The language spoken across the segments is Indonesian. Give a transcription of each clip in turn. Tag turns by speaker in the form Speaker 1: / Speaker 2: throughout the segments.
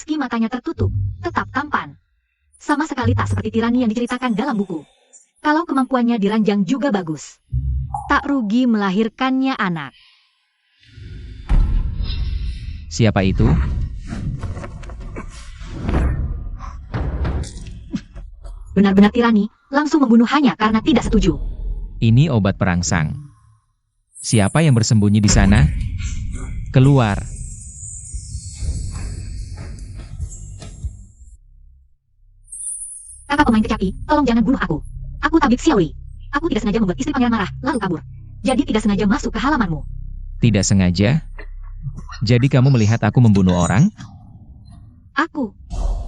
Speaker 1: Meski matanya tertutup, tetap tampan. Sama sekali tak seperti tirani yang diceritakan dalam buku. Kalau kemampuannya diranjang juga bagus. Tak rugi melahirkannya anak.
Speaker 2: Siapa itu?
Speaker 1: Benar-benar tirani, langsung membunuh hanya karena tidak setuju.
Speaker 2: Ini obat perangsang. Siapa yang bersembunyi di sana? Keluar.
Speaker 1: Kakak pemain kecapi, tolong jangan bunuh aku. Aku tabib Xiaoli. Aku tidak sengaja membuat istri pangeran marah, lalu kabur. Jadi tidak sengaja masuk ke halamanmu.
Speaker 2: Tidak sengaja? Jadi kamu melihat aku membunuh orang?
Speaker 1: Aku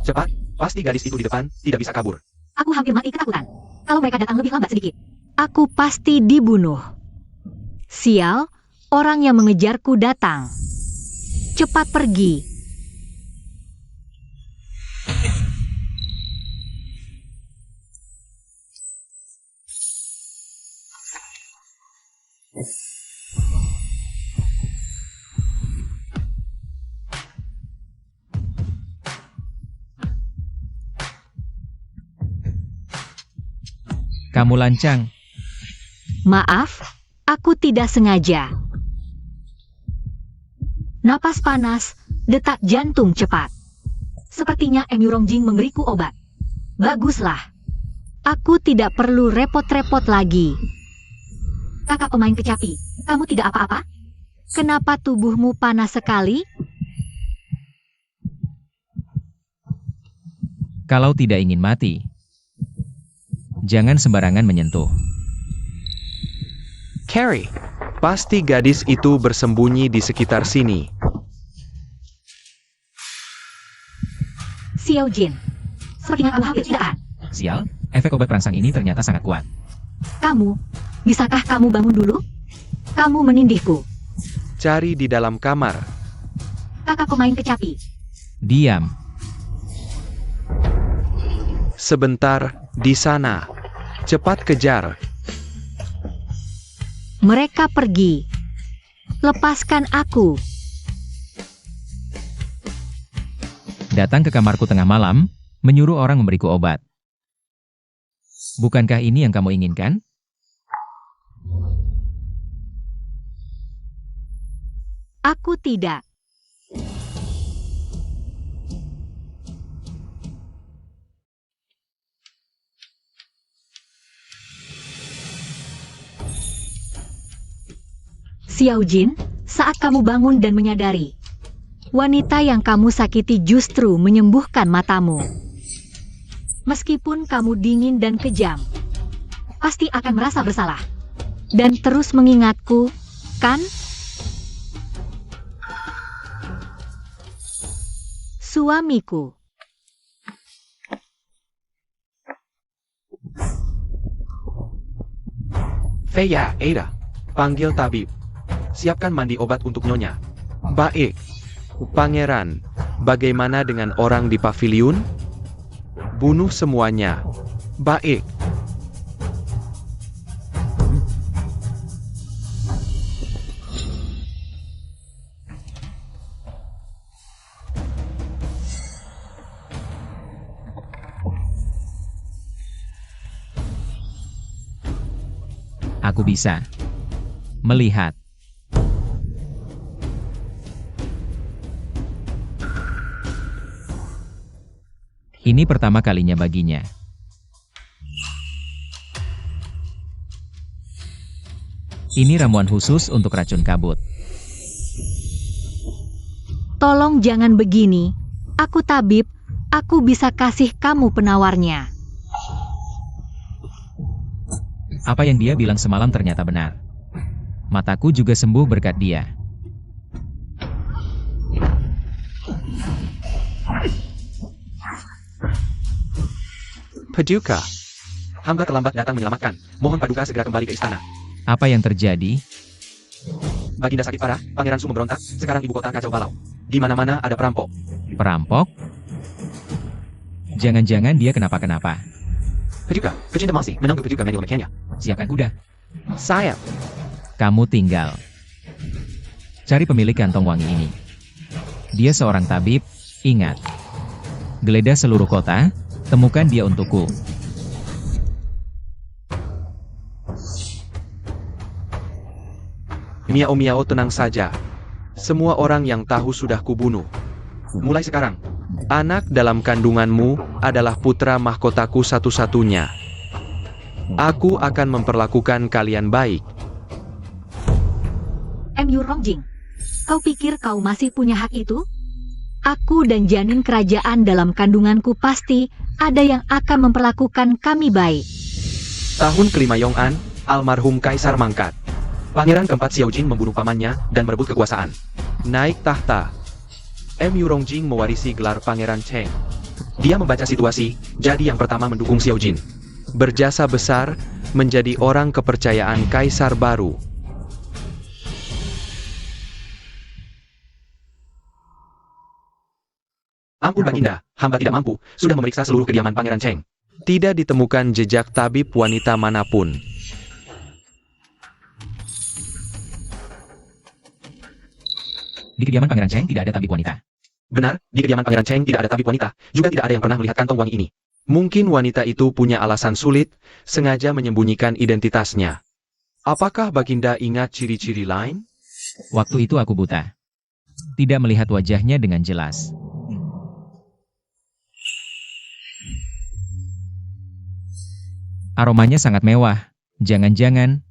Speaker 3: Cepat, pasti gadis itu di depan, tidak bisa kabur.
Speaker 1: hampir mati ketakutan. Kalau mereka datang lebih lambat sedikit. Aku pasti dibunuh. Sial, orang yang mengejarku datang. Cepat pergi.
Speaker 2: Kamu lancang.
Speaker 1: Maaf, aku tidak sengaja. Napas panas, detak jantung cepat. Sepertinya Em Yurongjing memberiku obat. Baguslah. Aku tidak perlu repot-repot lagi. Kakak pemain kecapi, kamu tidak apa-apa? Kenapa tubuhmu panas sekali?
Speaker 2: Kalau tidak ingin mati, jangan sembarangan menyentuh.
Speaker 3: Carrie, pasti gadis itu bersembunyi di sekitar sini.
Speaker 1: Xiao Jin, sepertinya kamu hampir tidak tahan.
Speaker 2: Sial, efek obat perangsang ini ternyata sangat kuat.
Speaker 1: Kamu, bisakah kamu bangun dulu? Kamu menindihku.
Speaker 3: Cari di dalam kamar.
Speaker 1: Kakak pemain kecapi.
Speaker 2: Diam.
Speaker 3: Sebentar, di sana. Cepat kejar.
Speaker 1: Mereka pergi. Lepaskan aku.
Speaker 2: Datang ke kamarku tengah malam, menyuruh orang memberiku obat. Bukankah ini yang kamu inginkan?
Speaker 1: Aku tidak. Xiao Jin, saat kamu bangun dan menyadari, wanita yang kamu sakiti justru menyembuhkan matamu. Meskipun kamu dingin dan kejam, pasti akan merasa bersalah. Dan terus mengingatku, kan? Suamiku.
Speaker 3: Feya, Ada, panggil tabib. Siapkan mandi obat untuk Nyonya. Baik. Pangeran, bagaimana dengan orang di paviliun? Bunuh semuanya. Baik.
Speaker 2: Aku bisa melihat. Ini pertama kalinya baginya. Ini ramuan khusus untuk racun kabut.
Speaker 1: Tolong jangan begini. Aku tabib, aku bisa kasih kamu penawarnya.
Speaker 2: Apa yang dia bilang semalam ternyata benar. Mataku juga sembuh berkat dia.
Speaker 3: Paduka. Hamba terlambat datang menyelamatkan. Mohon Paduka segera kembali ke istana.
Speaker 2: Apa yang terjadi?
Speaker 3: Baginda sakit parah, Pangeran Su memberontak, sekarang ibu kota kacau balau. Di mana-mana ada perampok.
Speaker 2: Perampok? Jangan-jangan dia kenapa-kenapa.
Speaker 3: Paduka, pecinta masih menunggu Paduka manual mechania.
Speaker 2: Siapkan kuda.
Speaker 3: Saya.
Speaker 2: Kamu tinggal. Cari pemilik kantong wangi ini. Dia seorang tabib, ingat. Geledah seluruh kota, temukan dia untukku.
Speaker 3: Miao Miao, tenang saja. Semua orang yang tahu sudah kubunuh. Mulai sekarang, anak dalam kandunganmu adalah putra mahkotaku satu-satunya. Aku akan memperlakukan kalian baik.
Speaker 1: MU Rongjing, kau pikir kau masih punya hak itu? Aku dan janin kerajaan dalam kandunganku pasti ada yang akan memperlakukan kami baik.
Speaker 3: Tahun kelima Yong'an, almarhum Kaisar mangkat. Pangeran keempat Xiaojin membunuh pamannya dan merebut kekuasaan. Naik tahta. MU Rongjing mewarisi gelar Pangeran Cheng. Dia membaca situasi, jadi yang pertama mendukung Xiaojin. Berjasa besar, menjadi orang kepercayaan Kaisar baru. Ampun Baginda, hamba tidak mampu, sudah memeriksa seluruh kediaman Pangeran Cheng. Tidak ditemukan jejak tabib wanita manapun.
Speaker 2: Di kediaman Pangeran Cheng tidak ada tabib wanita.
Speaker 3: Benar, di kediaman Pangeran Cheng tidak ada tabib wanita, juga tidak ada yang pernah melihat kantong wangi ini. Mungkin wanita itu punya alasan sulit, sengaja menyembunyikan identitasnya. Apakah Baginda ingat ciri-ciri lain?
Speaker 2: Waktu itu aku buta. Tidak melihat wajahnya dengan jelas. Aromanya sangat mewah. Jangan-jangan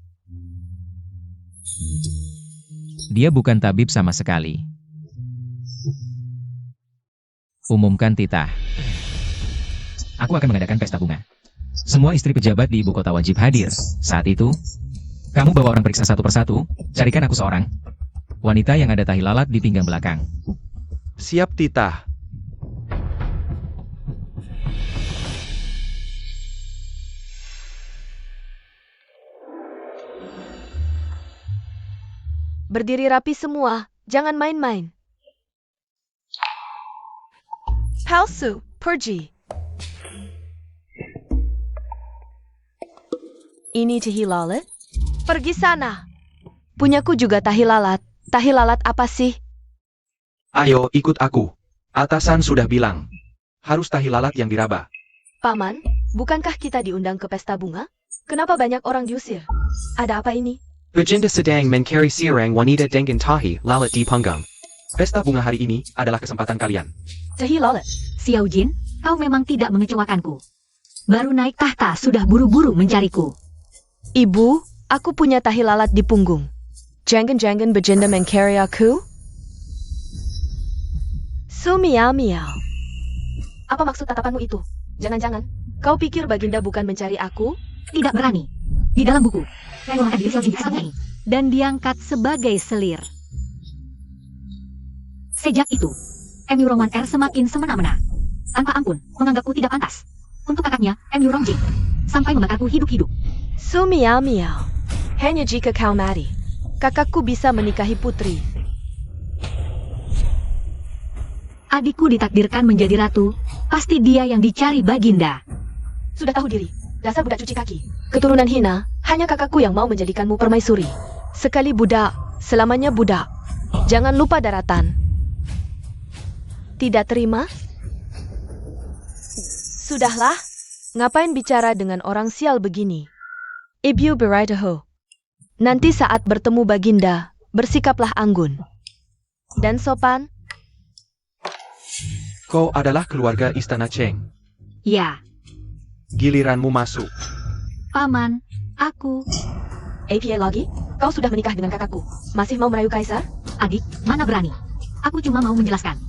Speaker 2: dia bukan tabib sama sekali. Umumkan titah. Aku akan mengadakan pesta bunga. Semua istri pejabat di ibu kota wajib hadir. Saat itu, kamu bawa orang periksa satu persatu, carikan aku seorang wanita yang ada tahi lalat di pinggang belakang.
Speaker 3: Siap titah.
Speaker 4: Berdiri rapi semua, jangan main-main. Palsu, pergi. Ini tahi lalat? Pergi sana. Punyaku juga tahi lalat. Tahi lalat apa sih?
Speaker 3: Ayo, ikut aku. Atasan sudah bilang. Harus tahi lalat yang diraba.
Speaker 4: Paman, bukankah kita diundang ke pesta bunga? Kenapa banyak orang diusir? Ada apa ini?
Speaker 3: Baginda sedang mencari seorang wanita dengan tahi lalat di punggung. Pesta bunga hari ini adalah kesempatan kalian.
Speaker 4: Tahi lalat.
Speaker 1: Xiaojin, kau memang tidak mengecewakanku. Baru naik tahta sudah buru-buru mencariku.
Speaker 4: Ibu, aku punya tahi lalat di punggung. Jangan-jangan Baginda mencari aku? Miao.
Speaker 1: Apa maksud tatapanmu itu?
Speaker 4: Jangan-jangan, kau pikir Baginda bukan mencari aku?
Speaker 1: Tidak berani. Di dalam buku, saya mengangkat diri Xiaojin kesannya ini. Dan diangkat sebagai selir. Sejak itu, MU Rongwan R semakin semena-mena. Tanpa ampun, menganggapku tidak pantas. Untuk kakaknya, MU Rongjing. Sampai membakarku hidup-hidup.
Speaker 4: Miao. Hanya jika kau mati, kakakku bisa menikahi putri.
Speaker 1: Adikku ditakdirkan menjadi ratu, pasti dia yang dicari Baginda.
Speaker 4: Sudah tahu diri, dasar budak cuci kaki. Keturunan hina, hanya kakakku yang mau menjadikanmu permaisuri. Sekali budak, selamanya budak. Jangan lupa daratan. Tidak terima? Sudahlah, ngapain bicara dengan orang sial begini? Ibu beritahu. Nanti saat bertemu Baginda, bersikaplah anggun dan sopan.
Speaker 3: Kau adalah keluarga Istana Cheng.
Speaker 1: Ya,
Speaker 3: Giliranmu masuk.
Speaker 1: Paman, aku.
Speaker 4: APA lagi? Kau sudah menikah dengan kakakku. Masih mau merayu kaisar?
Speaker 1: Adik, mana berani. Aku cuma mau menjelaskan.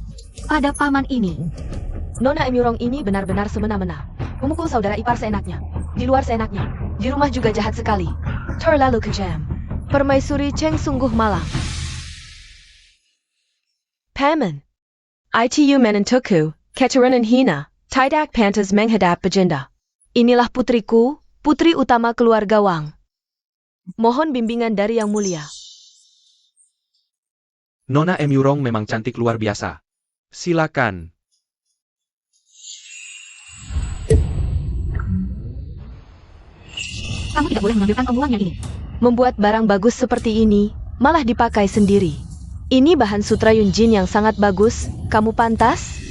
Speaker 1: Pada paman ini,
Speaker 4: Nona Emirong ini benar-benar semena-mena. Memukul saudara ipar seenaknya. Di luar seenaknya. Di rumah juga jahat sekali. Terlalu kejam. Permaisuri Cheng sungguh malang. Paman. ITU menentuku, keturunan hina, tidak pantas menghadap Baginda. Inilah putriku, putri utama keluarga Wang. Mohon bimbingan dari Yang Mulia.
Speaker 3: Nona Emurong memang cantik luar biasa. Silakan.
Speaker 1: kamu tidak boleh mengambilkan omongannya ini.
Speaker 4: Membuat barang bagus seperti ini, malah dipakai sendiri. Ini bahan sutra Yunjin yang sangat bagus, kamu pantas?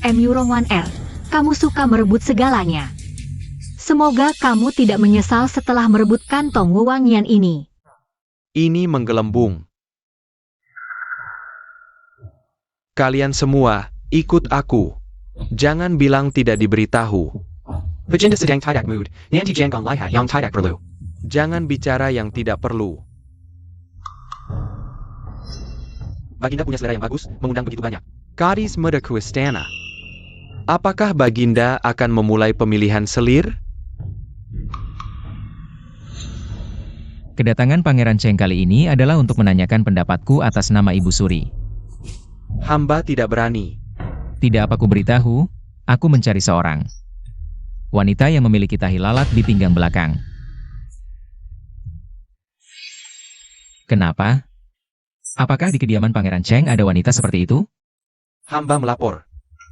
Speaker 1: Emurong Wan Er, kamu suka merebut segalanya. Semoga kamu tidak menyesal setelah merebut kantong wewangian ini.
Speaker 3: Ini menggelembung. Kalian semua, ikut aku. Jangan bilang tidak diberitahu.
Speaker 5: Baginda sedang tidak mood, nanti jangan lihat yang tidak perlu.
Speaker 3: Jangan bicara yang tidak perlu.
Speaker 5: Baginda punya selera yang bagus, mengundang begitu banyak.
Speaker 3: Gadis muda ke istana. Apakah Baginda akan memulai pemilihan selir?
Speaker 2: Kedatangan Pangeran Cheng kali ini adalah untuk menanyakan pendapatku atas nama Ibu Suri.
Speaker 3: Hamba tidak berani.
Speaker 2: Tidak apa ku beritahu, aku mencari seorang wanita yang memiliki tahi lalat di pinggang belakang. Kenapa? Apakah di kediaman Pangeran Cheng ada wanita seperti itu?
Speaker 3: Hamba melapor.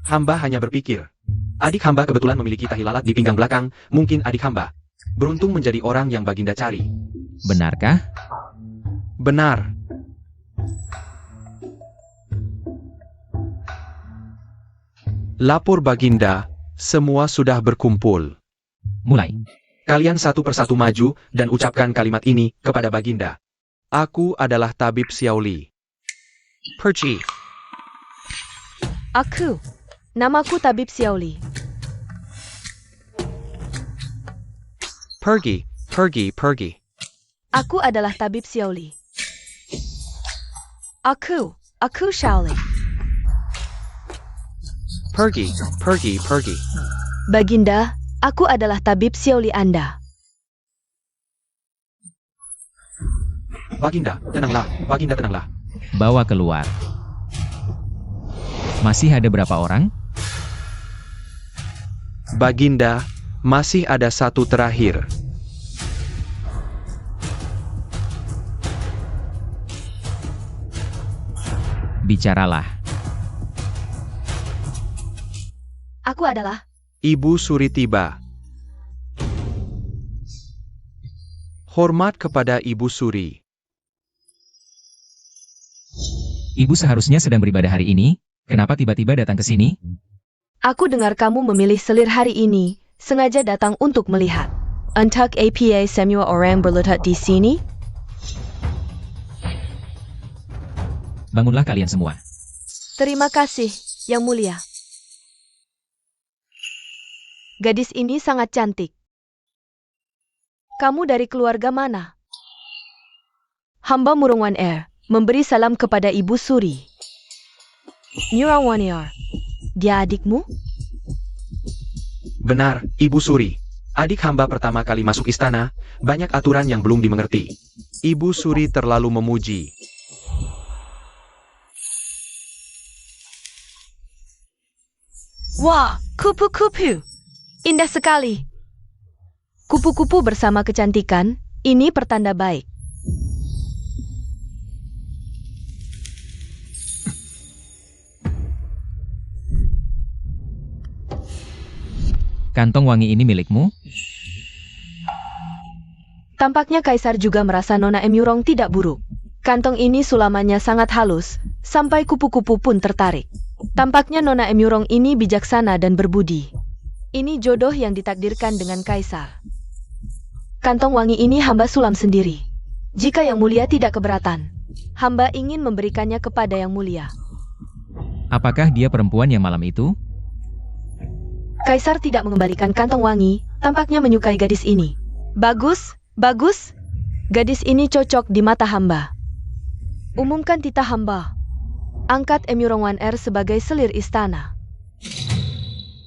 Speaker 3: Hamba hanya berpikir. Adik hamba kebetulan memiliki tahi lalat di pinggang belakang, mungkin adik hamba beruntung menjadi orang yang Baginda cari.
Speaker 2: Benarkah?
Speaker 3: Benar. Lapor Baginda, semua sudah berkumpul.
Speaker 2: Mulai.
Speaker 3: Kalian satu persatu maju dan ucapkan kalimat ini kepada Baginda. Aku adalah tabib Xiaoli. Pergi.
Speaker 4: Aku. Namaku Tabib Xiaoli.
Speaker 3: Pergi, pergi, pergi.
Speaker 4: Aku adalah Tabib Xiaoli. Aku Xiaoli.
Speaker 3: Pergi, pergi, pergi.
Speaker 4: Baginda, aku adalah Tabib Xiaoli Anda.
Speaker 3: Baginda, tenanglah. Baginda, tenanglah.
Speaker 2: Bawa keluar. Masih ada berapa orang?
Speaker 3: Baginda, masih ada satu terakhir.
Speaker 2: Bicaralah.
Speaker 4: Aku adalah
Speaker 3: Ibu Suri tiba. Hormat kepada Ibu Suri.
Speaker 2: Ibu seharusnya sedang beribadah hari ini, kenapa tiba-tiba datang ke sini?
Speaker 4: Aku dengar kamu memilih selir hari ini, sengaja datang untuk melihat. Untuk apa semua orang berlutut di sini?
Speaker 2: Bangunlah kalian semua.
Speaker 4: Terima kasih, Yang Mulia. Gadis ini sangat cantik. Kamu dari keluarga mana? Hamba Murong Wan Er, memberi salam kepada Ibu Suri. Murong Wan Er, dia adikmu?
Speaker 3: Benar, Ibu Suri. Adik hamba pertama kali masuk istana, banyak aturan yang belum dimengerti. Ibu Suri terlalu memuji.
Speaker 4: Wah, kupu-kupu. Indah sekali. Kupu-kupu bersama kecantikan, ini pertanda baik.
Speaker 2: Kantong wangi ini milikmu?
Speaker 4: Tampaknya Kaisar juga merasa Nona Emurong tidak buruk. Kantong ini sulamannya sangat halus, sampai kupu-kupu pun tertarik. Tampaknya Nona Emurong ini bijaksana dan berbudi. Ini jodoh yang ditakdirkan dengan Kaisar. Kantong wangi ini hamba sulam sendiri. Jika Yang Mulia tidak keberatan, hamba ingin memberikannya kepada Yang Mulia.
Speaker 2: Apakah dia perempuan yang malam itu?
Speaker 4: Kaisar tidak mengembalikan kantong wangi, tampaknya menyukai gadis ini. Bagus, bagus. Gadis ini cocok di mata hamba. Umumkan titah hamba. Angkat Emurong Wan Er sebagai selir istana.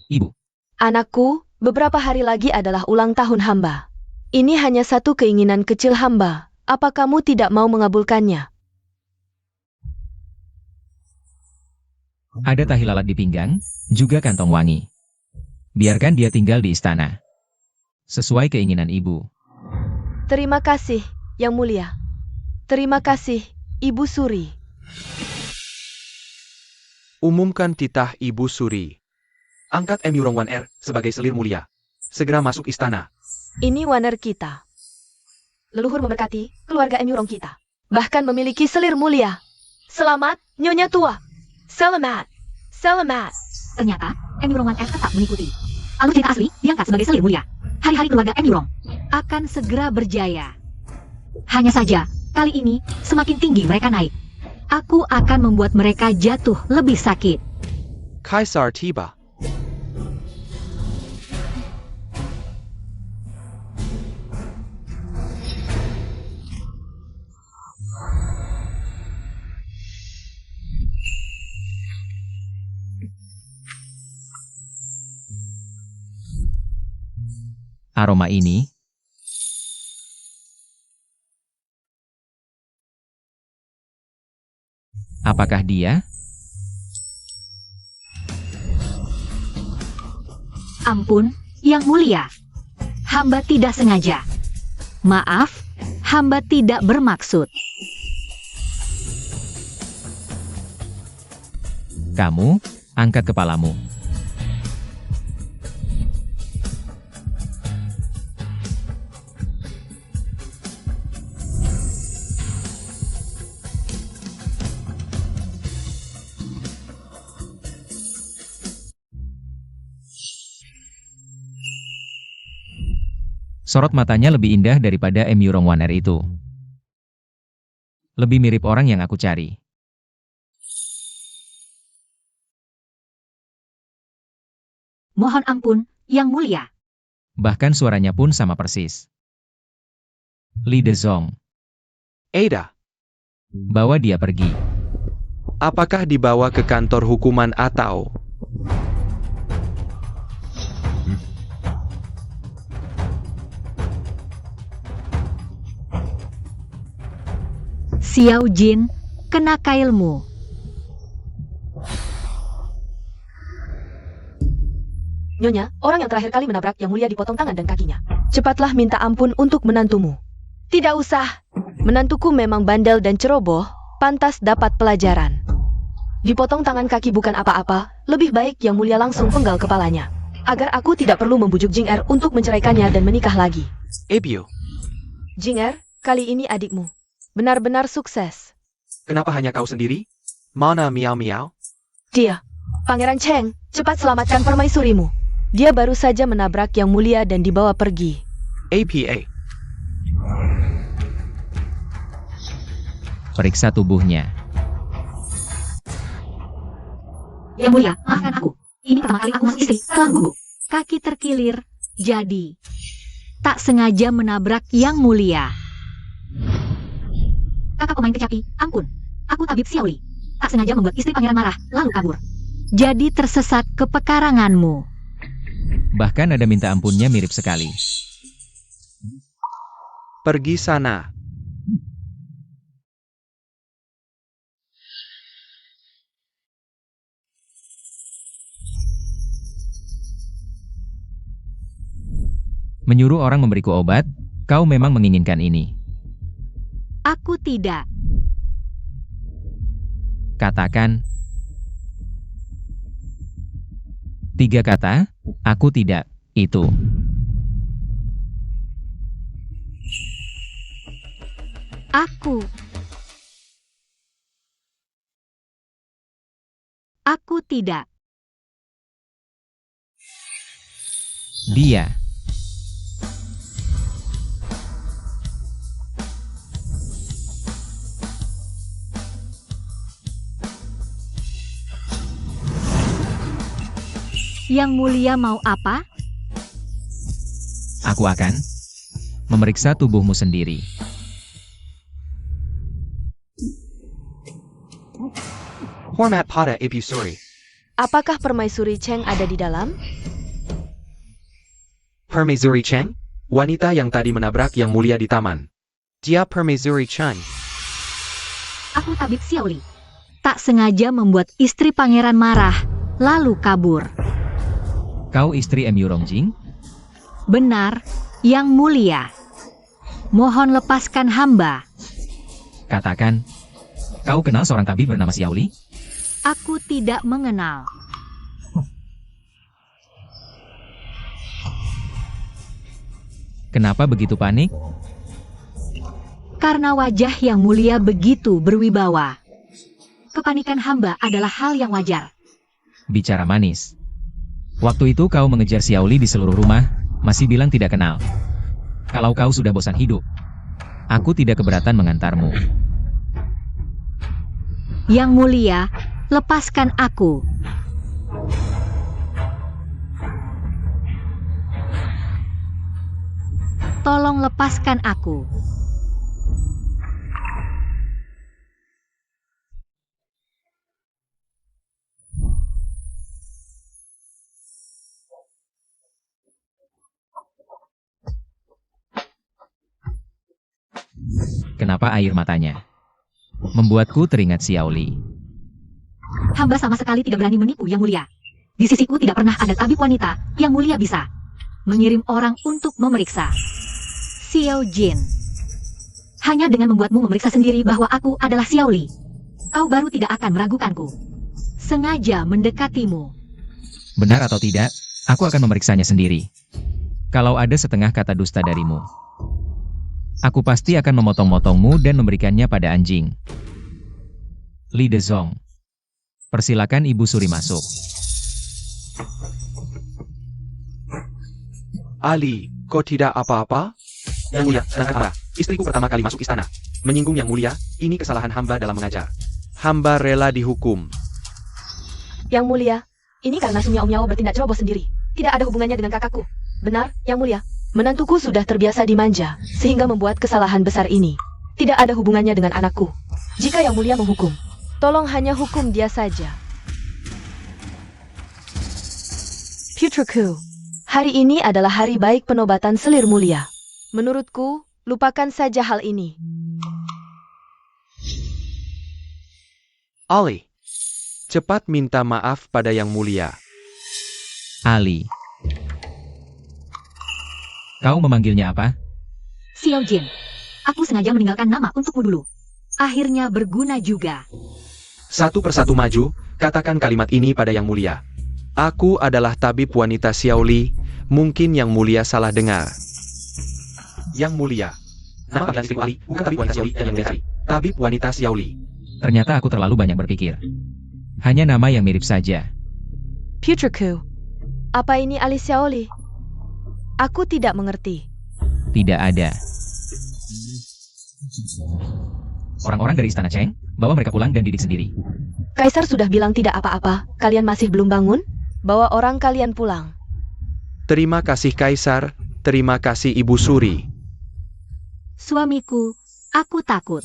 Speaker 2: Ibu.
Speaker 4: Anakku, beberapa hari lagi adalah ulang tahun hamba. Ini hanya satu keinginan kecil hamba. Apa kamu tidak mau mengabulkannya?
Speaker 2: Ada tahi lalat di pinggang, juga kantong wangi. Biarkan dia tinggal di istana. Sesuai keinginan ibu.
Speaker 4: Terima kasih, Yang Mulia. Terima kasih, Ibu Suri.
Speaker 3: Umumkan titah Ibu Suri. Angkat Emurong Wan Er sebagai selir mulia. Segera masuk istana.
Speaker 4: Ini waner kita. Leluhur memberkati keluarga Emurong kita. Bahkan memiliki selir mulia. Selamat, Nyonya Tua. Selamat. Selamat.
Speaker 1: Ternyata, Emurong Wan tetap mengikuti. Alur cerita asli diangkat sebagai selir mulia. Hari-hari keluarga Emurong akan segera berjaya. Hanya saja, kali ini semakin tinggi mereka naik. Aku akan membuat mereka jatuh lebih sakit.
Speaker 3: Kaisar tiba.
Speaker 2: Aroma ini apakah dia?
Speaker 1: Ampun, Yang Mulia. Hamba tidak sengaja. Maaf, hamba tidak bermaksud.
Speaker 2: Kamu, angkat kepalamu. Sorot matanya lebih indah daripada Emurong Wan itu. Lebih mirip orang yang aku cari.
Speaker 1: Mohon ampun, Yang Mulia.
Speaker 2: Bahkan suaranya pun sama persis. Li Dezong,
Speaker 3: Ada.
Speaker 2: bawa dia pergi.
Speaker 3: Apakah dibawa ke kantor hukuman atau...
Speaker 1: Xiao Jin, kena kailmu.
Speaker 4: Nyonya, orang yang terakhir kali menabrak Yang Mulia dipotong tangan dan kakinya. Cepatlah minta ampun untuk menantumu. Tidak usah. Menantuku memang bandel dan ceroboh, pantas dapat pelajaran. Dipotong tangan kaki bukan apa-apa, lebih baik Yang Mulia langsung penggal kepalanya. Agar aku tidak perlu membujuk Jing Er untuk menceraikannya dan menikah lagi.
Speaker 3: Ebio,
Speaker 4: Jing Er, kali ini adikmu. Benar-benar sukses.
Speaker 3: kenapa hanya kau sendiri? Mana Miao Miao?
Speaker 4: Dia, Pangeran Cheng, cepat selamatkan permaisurimu. Dia baru saja menabrak Yang Mulia dan dibawa pergi.
Speaker 3: APA.
Speaker 2: Periksa tubuhnya.
Speaker 1: Yang Mulia, maafkan aku. Ini pertama kali aku masuk istri setelah gugup. Kaki terkilir, jadi tak sengaja menabrak Yang Mulia. Kakak pemain kecapi, ampun. Aku tabib Xiaoli. Tak sengaja membuat istri pangeran marah, lalu kabur. Jadi tersesat ke pekaranganmu.
Speaker 2: Bahkan ada minta ampunnya mirip sekali.
Speaker 3: Pergi sana.
Speaker 2: Menyuruh orang memberiku obat, kau memang menginginkan ini.
Speaker 1: Aku tidak.
Speaker 2: Katakan 3 kata, aku tidak, itu.
Speaker 1: Aku tidak.
Speaker 2: Dia.
Speaker 1: Yang Mulia mau apa?
Speaker 2: Aku akan memeriksa tubuhmu sendiri.
Speaker 3: Hormat pada Ebusuri.
Speaker 4: Apakah permaisuri Cheng ada di dalam?
Speaker 3: Permaisuri Cheng? Wanita yang tadi menabrak Yang Mulia di taman. Dia Permaisuri Cheng.
Speaker 1: Aku tabib Xiaoli. Tak sengaja membuat istri pangeran marah, lalu kabur.
Speaker 2: Kau istri Emurong Jing?
Speaker 1: Benar, Yang Mulia. Mohon lepaskan hamba.
Speaker 2: Katakan, kau kenal seorang tabib bernama Xiaoli?
Speaker 1: Aku tidak mengenal.
Speaker 2: Kenapa begitu panik?
Speaker 1: Karena wajah Yang Mulia begitu berwibawa. Kepanikan hamba adalah hal yang wajar.
Speaker 2: bicara manis. Waktu itu kau mengejar Xiaoli di seluruh rumah, masih bilang tidak kenal. Kalau kau sudah bosan hidup, aku tidak keberatan mengantarmu.
Speaker 1: Yang mulia, lepaskan aku. Tolong lepaskan aku.
Speaker 2: Kenapa air matanya membuatku teringat Xiaoli?
Speaker 1: Hamba sama sekali tidak berani menipu, Yang Mulia. Di sisiku tidak pernah ada tabib wanita yang mulia bisa mengirim orang untuk memeriksa. Xiao Jin. Hanya dengan membuatmu memeriksa sendiri bahwa aku adalah Xiaoli, kau baru tidak akan meragukanku. Sengaja mendekatimu.
Speaker 2: Benar atau tidak, aku akan memeriksanya sendiri. Kalau ada setengah kata dusta darimu, aku pasti akan memotong-motongmu dan memberikannya pada anjing. Li Dezong. Persilakan Ibu Suri masuk.
Speaker 3: Ali, kau tidak apa-apa? Yang Mulia, tenang Anda. Istriku pertama kali masuk istana. Menyinggung Yang Mulia, ini kesalahan hamba dalam mengajar. Hamba rela dihukum.
Speaker 4: Yang Mulia, ini karena Sun Yao bertindak ceroboh sendiri. Tidak ada hubungannya dengan kakakku. Benar, Yang Mulia. Menantuku sudah terbiasa dimanja, sehingga membuat kesalahan besar ini. Tidak ada hubungannya dengan anakku. Jika Yang Mulia menghukum, tolong hanya hukum dia saja. Putraku, hari ini adalah hari baik penobatan selir mulia. Menurutku, lupakan saja hal ini.
Speaker 3: Ali, cepat minta maaf pada Yang Mulia.
Speaker 2: Ali. Kau memanggilnya apa?
Speaker 1: Xiao Jin. Aku sengaja meninggalkan nama untukmu dulu. Akhirnya berguna juga.
Speaker 3: Satu persatu maju, katakan kalimat ini pada Yang Mulia. Aku adalah tabib wanita Xiaoli, mungkin Yang Mulia salah dengar. Yang Mulia. Nama panggilan istriku Ali, bukan tabib wanita Xiaoli dan Yang Mulia cari. Tabib wanita Xiaoli.
Speaker 2: Ternyata aku terlalu banyak berpikir. Hanya nama yang mirip saja.
Speaker 4: Putraku, apa ini Ali Xiaoli? Aku tidak mengerti.
Speaker 2: Tidak ada. Orang-orang dari Istana Cheng, bawa mereka pulang dan didik sendiri.
Speaker 4: Kaisar sudah bilang tidak apa-apa, kalian masih belum bangun? Bawa orang kalian pulang.
Speaker 3: Terima kasih Kaisar, terima kasih Ibu Suri.
Speaker 1: Suamiku, aku takut.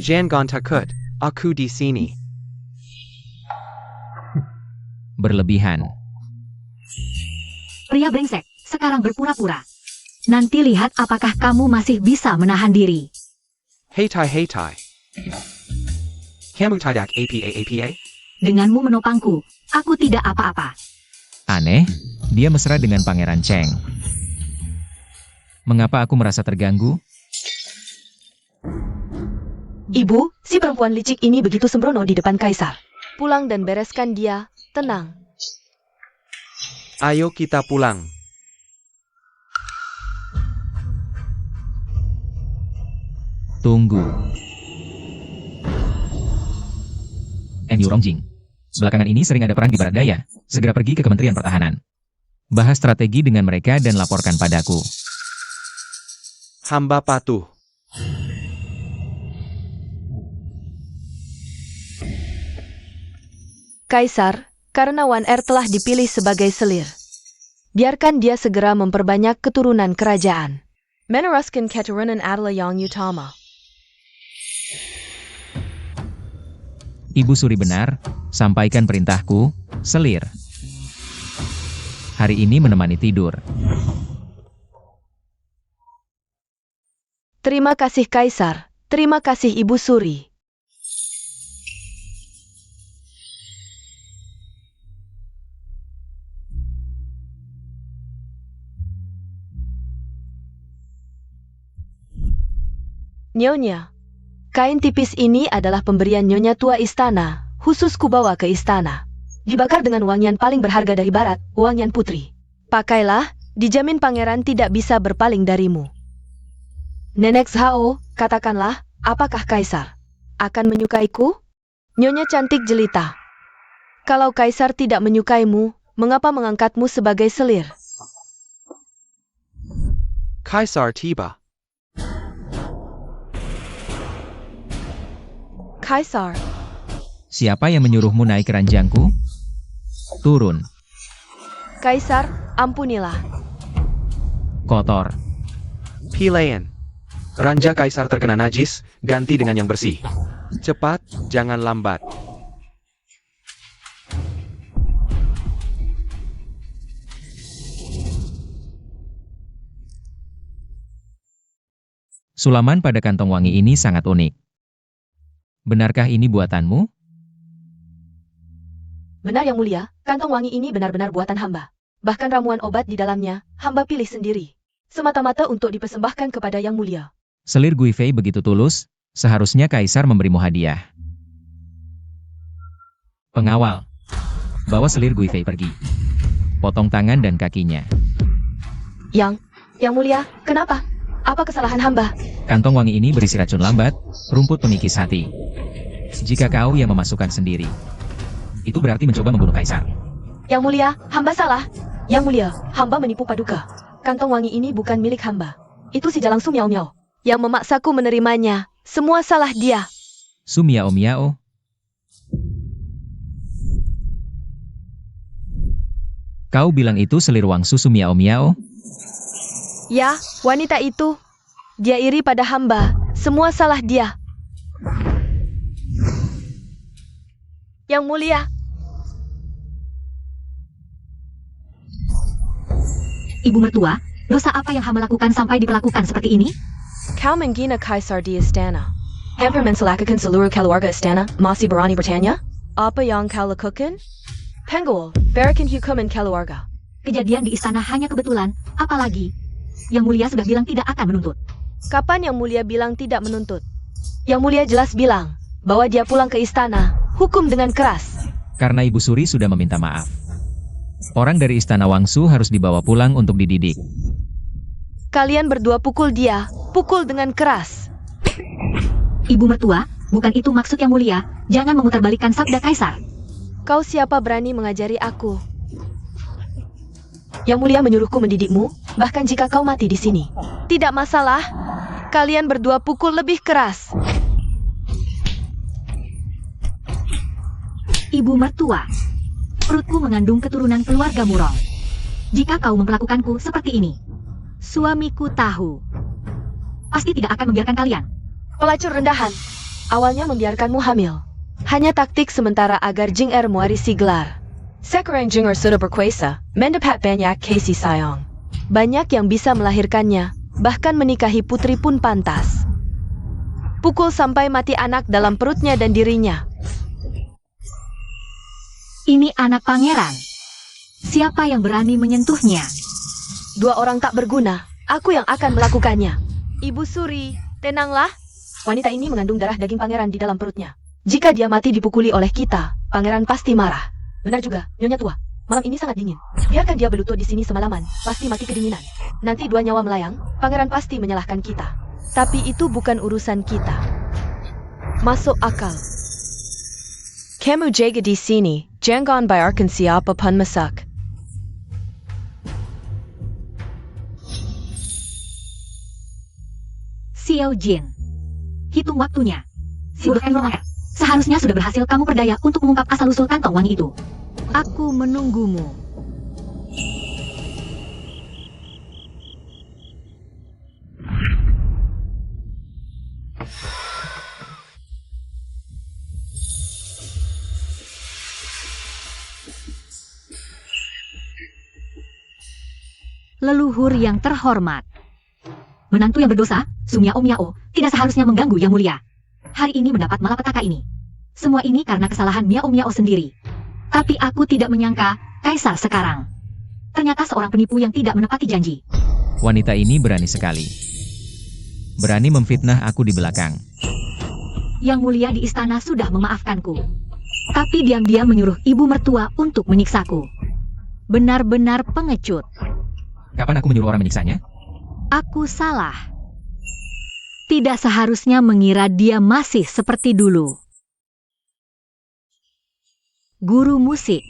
Speaker 5: Jangan takut, aku di sini.
Speaker 2: Berlebihan.
Speaker 1: Pria brengsek, sekarang berpura-pura. Nanti lihat apakah kamu masih bisa menahan diri.
Speaker 5: Hey tai. Kamu tidak apa?
Speaker 1: Denganmu menopangku, aku tidak apa-apa.
Speaker 2: Aneh, dia mesra dengan Pangeran Cheng. Mengapa aku merasa terganggu?
Speaker 4: Ibu, si perempuan licik ini begitu sembrono di depan Kaisar. Pulang dan bereskan dia, tenang.
Speaker 3: Ayo kita pulang.
Speaker 2: Tunggu. Yu Rongjing. Belakangan ini sering ada perang di Barat Daya. Segera pergi ke Kementerian Pertahanan. Bahas strategi dengan mereka dan laporkan padaku.
Speaker 3: Hamba patuh.
Speaker 4: Kaisar, karena Wan Er telah dipilih sebagai selir, biarkan dia segera memperbanyak keturunan kerajaan. Meneruskan keturunan adalah Yang Utama.
Speaker 2: Ibu Suri benar, sampaikan perintahku, selir. Hari ini menemani tidur.
Speaker 4: Terima kasih Kaisar, terima kasih Ibu Suri. Nyonya, kain tipis ini adalah pemberian Nyonya tua istana, khusus kubawa ke istana. Dibakar dengan wangian paling berharga dari barat, wangian putri. Pakailah, dijamin pangeran tidak bisa berpaling darimu. Nenek Zhao, katakanlah, apakah Kaisar akan menyukaiku? Nyonya cantik jelita. Kalau Kaisar tidak menyukaimu, mengapa mengangkatmu sebagai selir?
Speaker 3: Kaisar tiba.
Speaker 4: Kaisar,
Speaker 2: Siapa yang menyuruhmu naik ranjangku? Turun,
Speaker 4: Kaisar, ampunilah.
Speaker 2: kotor.
Speaker 3: Pilayan. Ranja Kaisar terkena najis, ganti dengan yang bersih. Cepat, jangan lambat.
Speaker 2: Sulaman pada kantong wangi ini sangat unik. Benarkah ini buatanmu?
Speaker 4: Benar Yang Mulia, kantong wangi ini benar-benar buatan hamba. Bahkan ramuan obat di dalamnya, hamba pilih sendiri. Semata-mata untuk dipersembahkan kepada Yang Mulia.
Speaker 2: Selir Guifei begitu tulus, seharusnya Kaisar memberimu hadiah. Pengawal, bawa selir Guifei pergi. Potong tangan dan kakinya.
Speaker 4: Yang Mulia, kenapa? Apa kesalahan hamba?
Speaker 2: Kantong wangi ini berisi racun lambat, rumput pengikis hati. Jika kau yang memasukkan sendiri, itu berarti mencoba membunuh Kaisar.
Speaker 4: Yang Mulia, hamba salah. Yang Mulia, hamba menipu Paduka. Kantong wangi ini bukan milik hamba. Itu si Jalang Su Miao Miao yang memaksaku menerimanya. Semua salah dia.
Speaker 2: Su Miao Miao. Kau bilang itu selir Wangsu Su Miao Miao?
Speaker 4: Ya, wanita itu. Dia iri pada hamba. Semua salah dia. Yang Mulia,
Speaker 1: Ibu mertua, dosa apa yang hamba lakukan sampai diperlakukan seperti ini?
Speaker 4: kau menghina Kaisar di istana. Hampir mencelakakan seluruh keluarga istana, masih berani bertanya? Apa yang kau lakukan? Penggul, berikan hukuman keluarga.
Speaker 1: Kejadian di istana hanya kebetulan, apalagi Yang Mulia sudah bilang tidak akan menuntut.
Speaker 4: Kapan Yang Mulia bilang tidak menuntut? Yang Mulia jelas bilang bahwa dia pulang ke istana, hukum dengan keras.
Speaker 2: Karena Ibu Suri sudah meminta maaf. Orang dari istana Wangsu harus dibawa pulang untuk dididik.
Speaker 4: Kalian berdua pukul dia, pukul dengan keras.
Speaker 1: Ibu mertua, bukan itu maksud Yang Mulia, jangan memutarbalikkan sabda Kaisar.
Speaker 4: Kau siapa berani mengajari aku? Yang Mulia menyuruhku mendidikmu, bahkan jika kau mati di sini. Tidak masalah, kalian berdua pukul lebih keras.
Speaker 1: Ibu mertua, perutku mengandung keturunan keluarga Murong. Jika kau memperlakukanku seperti ini, suamiku tahu. Pasti tidak akan membiarkan kalian.
Speaker 4: Pelacur rendahan, awalnya membiarkanmu hamil. Hanya taktik sementara agar Jing Er mewarisi gelar. Sekarang Jing Er sudah berkuasa, mendapat banyak kasih sayang. Banyak yang bisa melahirkannya, bahkan menikahi putri pun pantas. Pukul sampai mati anak dalam perutnya dan dirinya.
Speaker 1: Ini anak pangeran. Siapa yang berani menyentuhnya?
Speaker 4: Dua orang tak berguna, aku yang akan melakukannya. Ibu Suri, tenanglah. Wanita ini mengandung darah daging pangeran di dalam perutnya. Jika dia mati dipukuli oleh kita, pangeran pasti marah. Benar juga, Nyonya tua. Malam ini sangat dingin. Biarkan dia berlutut di sini semalaman, pasti mati kedinginan. Nanti dua nyawa melayang, pangeran pasti menyalahkan kita. Tapi itu bukan urusan kita. Masuk akal. Kamu jaga di sini, jangan biarkan siapa pun masuk.
Speaker 1: Xiao Jin. Hitung waktunya. Si budak Enromaer. Seharusnya sudah berhasil kamu berdaya untuk mengungkap asal-usul kantong wangi itu. Aku menunggumu. Leluhur yang terhormat. Menantu yang berdosa, Su Miao Miao, tidak seharusnya mengganggu Yang Mulia. Hari ini mendapat malapetaka ini. Semua ini karena kesalahan Miao Miao sendiri. Tapi aku tidak menyangka, Kaisar sekarang. Ternyata seorang penipu yang tidak menepati janji.
Speaker 2: Wanita ini berani sekali. Berani memfitnah aku di belakang.
Speaker 1: Yang Mulia di istana sudah memaafkanku. Tapi diam-diam menyuruh ibu mertua untuk menyiksaku. Benar-benar pengecut.
Speaker 2: Kapan aku menyuruh orang menyiksanya?
Speaker 1: Aku salah. Tidak seharusnya mengira dia masih seperti dulu. Guru musik.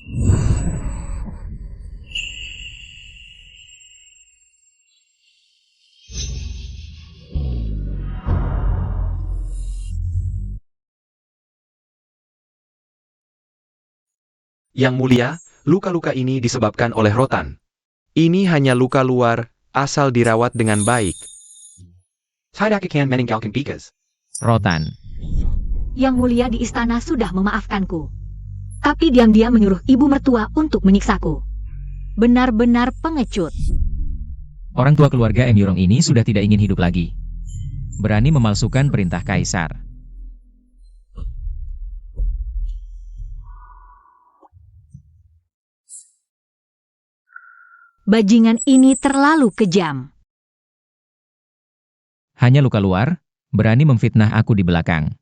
Speaker 3: Yang mulia, luka-luka ini disebabkan oleh rotan. Ini hanya luka luar, asal dirawat dengan baik.
Speaker 5: Tidak akan meninggalkan bekas.
Speaker 2: Rotan.
Speaker 1: Yang mulia di istana sudah memaafkanku. Tapi diam-diam menyuruh ibu mertua untuk menyiksaku. Benar-benar pengecut.
Speaker 2: Orang tua keluarga Emyurong ini sudah tidak ingin hidup lagi. Berani memalsukan perintah kaisar.
Speaker 1: Bajingan ini terlalu kejam.
Speaker 2: Hanya luka luar, berani memfitnah aku di belakang.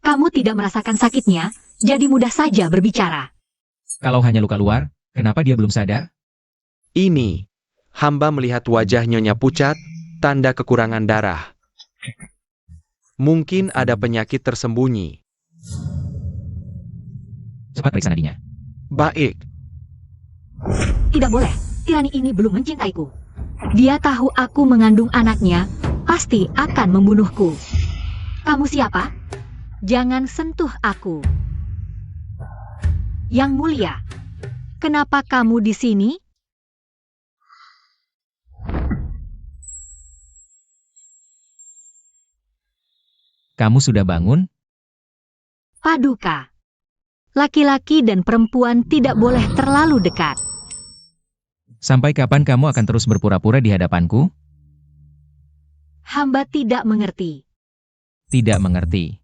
Speaker 1: Kamu tidak merasakan sakitnya, jadi mudah saja berbicara.
Speaker 2: Kalau hanya luka luar, kenapa dia belum sadar?
Speaker 3: Ini, hamba melihat wajah Nyonya pucat, tanda kekurangan darah. Mungkin ada penyakit tersembunyi.
Speaker 2: Cepat periksa nadinya.
Speaker 3: Baik.
Speaker 1: Tidak boleh, tirani ini belum mencintaiku. Dia tahu aku mengandung anaknya, pasti akan membunuhku. Kamu siapa? Jangan sentuh aku. Yang mulia, kenapa kamu di sini?
Speaker 2: Kamu sudah bangun?
Speaker 1: Paduka. Laki-laki dan perempuan tidak boleh terlalu dekat.
Speaker 2: Sampai kapan kamu akan terus berpura-pura di hadapanku?
Speaker 1: Hamba tidak mengerti.
Speaker 2: Tidak mengerti.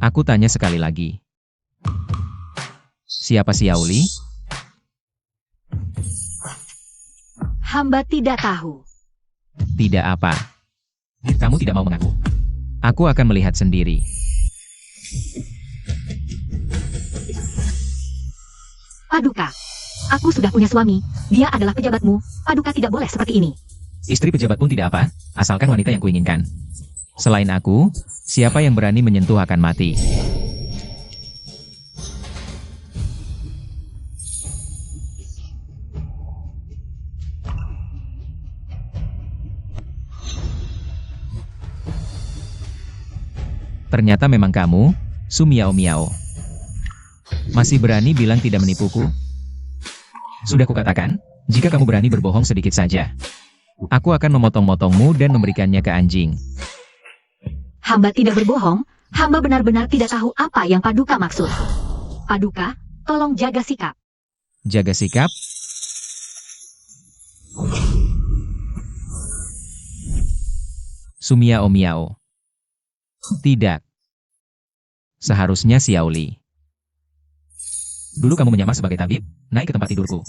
Speaker 2: Aku tanya sekali lagi. Siapa Xiaoli?
Speaker 1: Hamba tidak tahu.
Speaker 2: Tidak apa. Kamu tidak mau mengaku. Aku akan melihat sendiri.
Speaker 1: Paduka, aku sudah punya suami. Dia adalah pejabatmu. Paduka tidak boleh seperti ini.
Speaker 2: Istri pejabat pun tidak apa, asalkan wanita yang kuinginkan. Selain aku, siapa yang berani menyentuh akan mati. Ternyata memang kamu, Su Miao Miao. Masih berani bilang tidak menipuku? Sudah kukatakan, jika kamu berani berbohong sedikit saja, aku akan memotong-motongmu dan memberikannya ke anjing.
Speaker 1: Hamba tidak berbohong. Hamba benar-benar tidak tahu apa yang Paduka maksud. Paduka, tolong jaga sikap.
Speaker 2: Jaga sikap? Su Miao Miao. Tidak. Seharusnya Xiaoli. Dulu kamu menyamar sebagai tabib, naik ke tempat tidurku.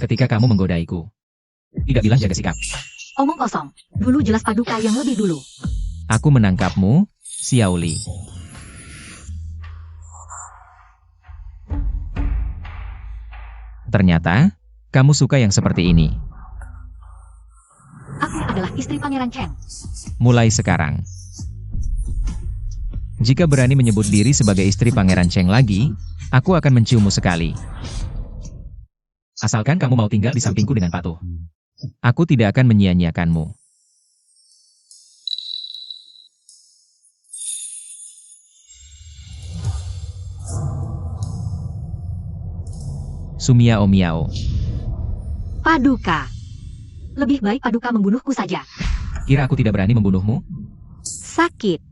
Speaker 2: Ketika kamu menggodaiku. Tidak bilang jaga sikap.
Speaker 1: Omong kosong. Dulu jelas Paduka yang lebih dulu.
Speaker 2: Aku menangkapmu, Xiaoli. Ternyata, kamu suka yang seperti ini.
Speaker 1: Aku adalah istri Pangeran Cheng.
Speaker 2: Mulai sekarang. Jika berani menyebut diri sebagai istri Pangeran Cheng lagi, aku akan menciummu sekali. Asalkan kamu mau tinggal di sampingku dengan patuh. Aku tidak akan menyia-nyiakanmu. Su Miao Miao.
Speaker 1: Paduka. Lebih baik Paduka membunuhku saja.
Speaker 2: Kira aku tidak berani membunuhmu?
Speaker 1: Sakit.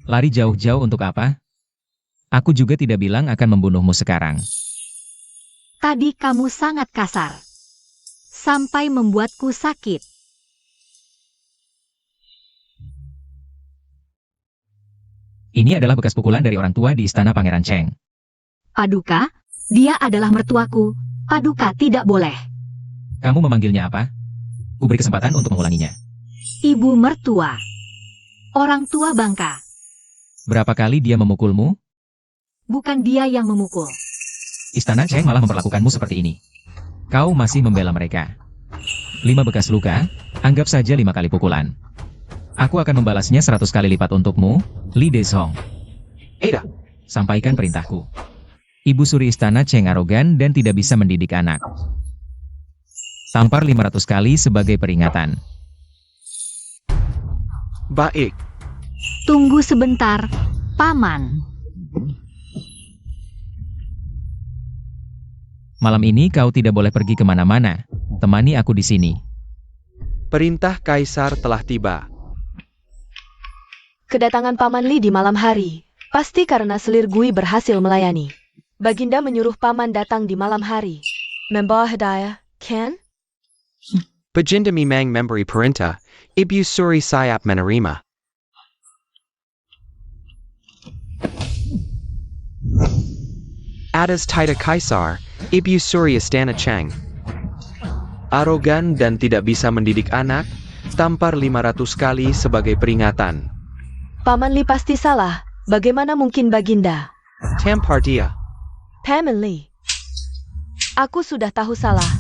Speaker 2: Lari jauh-jauh untuk apa? Aku juga tidak bilang akan membunuhmu sekarang.
Speaker 1: Tadi kamu sangat kasar. Sampai membuatku sakit.
Speaker 2: Ini adalah bekas pukulan dari orang tua di istana Pangeran Cheng.
Speaker 1: Paduka, dia adalah mertuaku. Paduka tidak boleh.
Speaker 2: Kamu memanggilnya apa? Kuberi kesempatan untuk mengulanginya.
Speaker 1: Ibu mertua. Orang tua bangka.
Speaker 2: Berapa kali dia memukulmu?
Speaker 1: Bukan dia yang memukul.
Speaker 2: Istana Cheng malah memperlakukanmu seperti ini. Kau masih membela mereka. 5 bekas luka, Anggap saja 5 kali pukulan. Aku akan membalasnya 100 kali lipat untukmu, Li Deshong.
Speaker 3: Ada.
Speaker 2: Sampaikan perintahku. Ibu suri istana Cheng arogan dan tidak bisa mendidik anak. Tampar 500 kali sebagai peringatan.
Speaker 3: Baik.
Speaker 1: Tunggu sebentar, Paman.
Speaker 2: Malam ini kau tidak boleh pergi kemana-mana. Temani aku di sini.
Speaker 3: Perintah Kaisar telah tiba.
Speaker 4: Kedatangan Paman Li di malam hari, pasti karena selir Gui berhasil melayani. Baginda menyuruh Paman datang di malam hari. Membawa hadiah, kan?
Speaker 5: Baginda memang memberi perintah, Ibu Suri siap menerima. Atas titah Kaisar, Ibu Suri Istana Cheng.
Speaker 3: Arogan dan tidak bisa mendidik anak, tampar 500 kali sebagai peringatan.
Speaker 4: Paman Li pasti salah. Bagaimana mungkin Baginda?
Speaker 3: Tampar dia.
Speaker 4: Paman Li. Aku sudah tahu salah.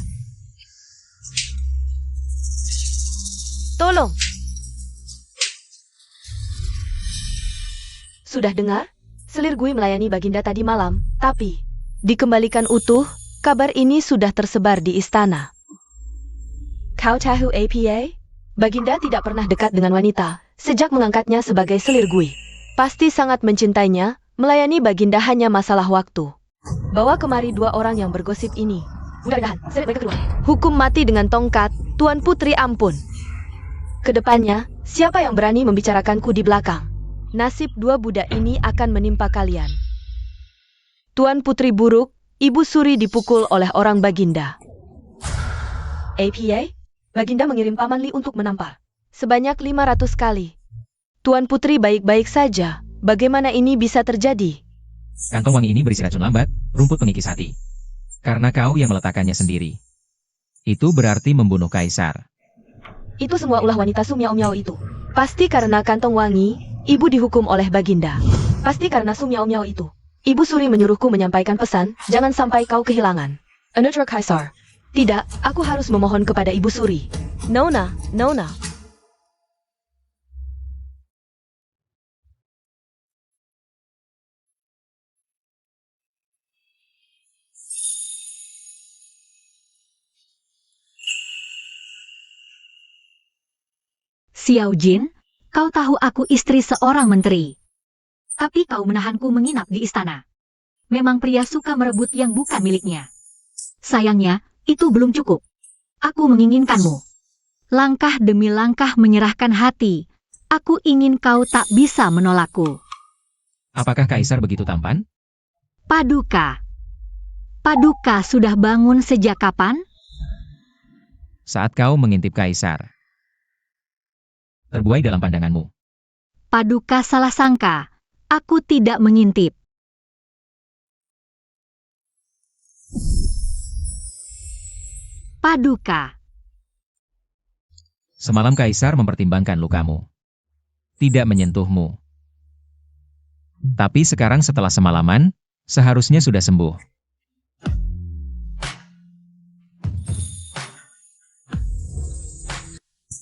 Speaker 4: Tolong. Sudah dengar? Selir Gui melayani Baginda tadi malam, tapi dikembalikan utuh, kabar ini sudah tersebar di istana. Kau tahu apa? Baginda tidak pernah dekat dengan wanita sejak mengangkatnya sebagai selir Gui. Pasti sangat mencintainya, melayani Baginda hanya masalah waktu. Bawa kemari 2 orang yang bergosip ini. Mudah-mudahan, seret mereka keluar. Hukum mati dengan tongkat, Tuan Putri ampun. Kedepannya, siapa yang berani membicarakanku di belakang? Nasib 2 budak ini akan menimpa kalian. Tuan Putri buruk, Ibu Suri dipukul oleh orang Baginda. APA? Baginda mengirim Paman Li untuk menampar. Sebanyak 500 kali. Tuan Putri baik-baik saja. Bagaimana ini bisa terjadi?
Speaker 2: Kantong wangi ini berisi racun lambat, rumput pengikis hati. Karena kau yang meletakkannya sendiri. Itu berarti membunuh Kaisar.
Speaker 4: Itu semua ulah wanita Sumyao-miao itu. Pasti karena kantong wangi, ibu dihukum oleh Baginda. Pasti karena Sumyao-miao itu. Ibu Suri menyuruhku menyampaikan pesan, jangan sampai kau kehilangan. Anugerah Kaisar. Tidak, aku harus memohon kepada Ibu Suri. Nona, Nona.
Speaker 1: Xiao Jin, kau tahu aku istri seorang menteri. Tapi kau menahanku menginap di istana. Memang pria suka merebut yang bukan miliknya. Sayangnya, itu belum cukup. Aku menginginkanmu. Langkah demi langkah menyerahkan hati. Aku ingin kau tak bisa menolakku.
Speaker 2: Apakah Kaisar begitu tampan?
Speaker 1: Paduka. Paduka sudah bangun sejak kapan?
Speaker 2: Saat kau mengintip Kaisar. Terbuai dalam pandanganmu.
Speaker 1: Paduka salah sangka. Aku tidak mengintip. Paduka.
Speaker 2: Semalam Kaisar mempertimbangkan lukamu. Tidak menyentuhmu. Tapi sekarang setelah semalaman, seharusnya sudah sembuh.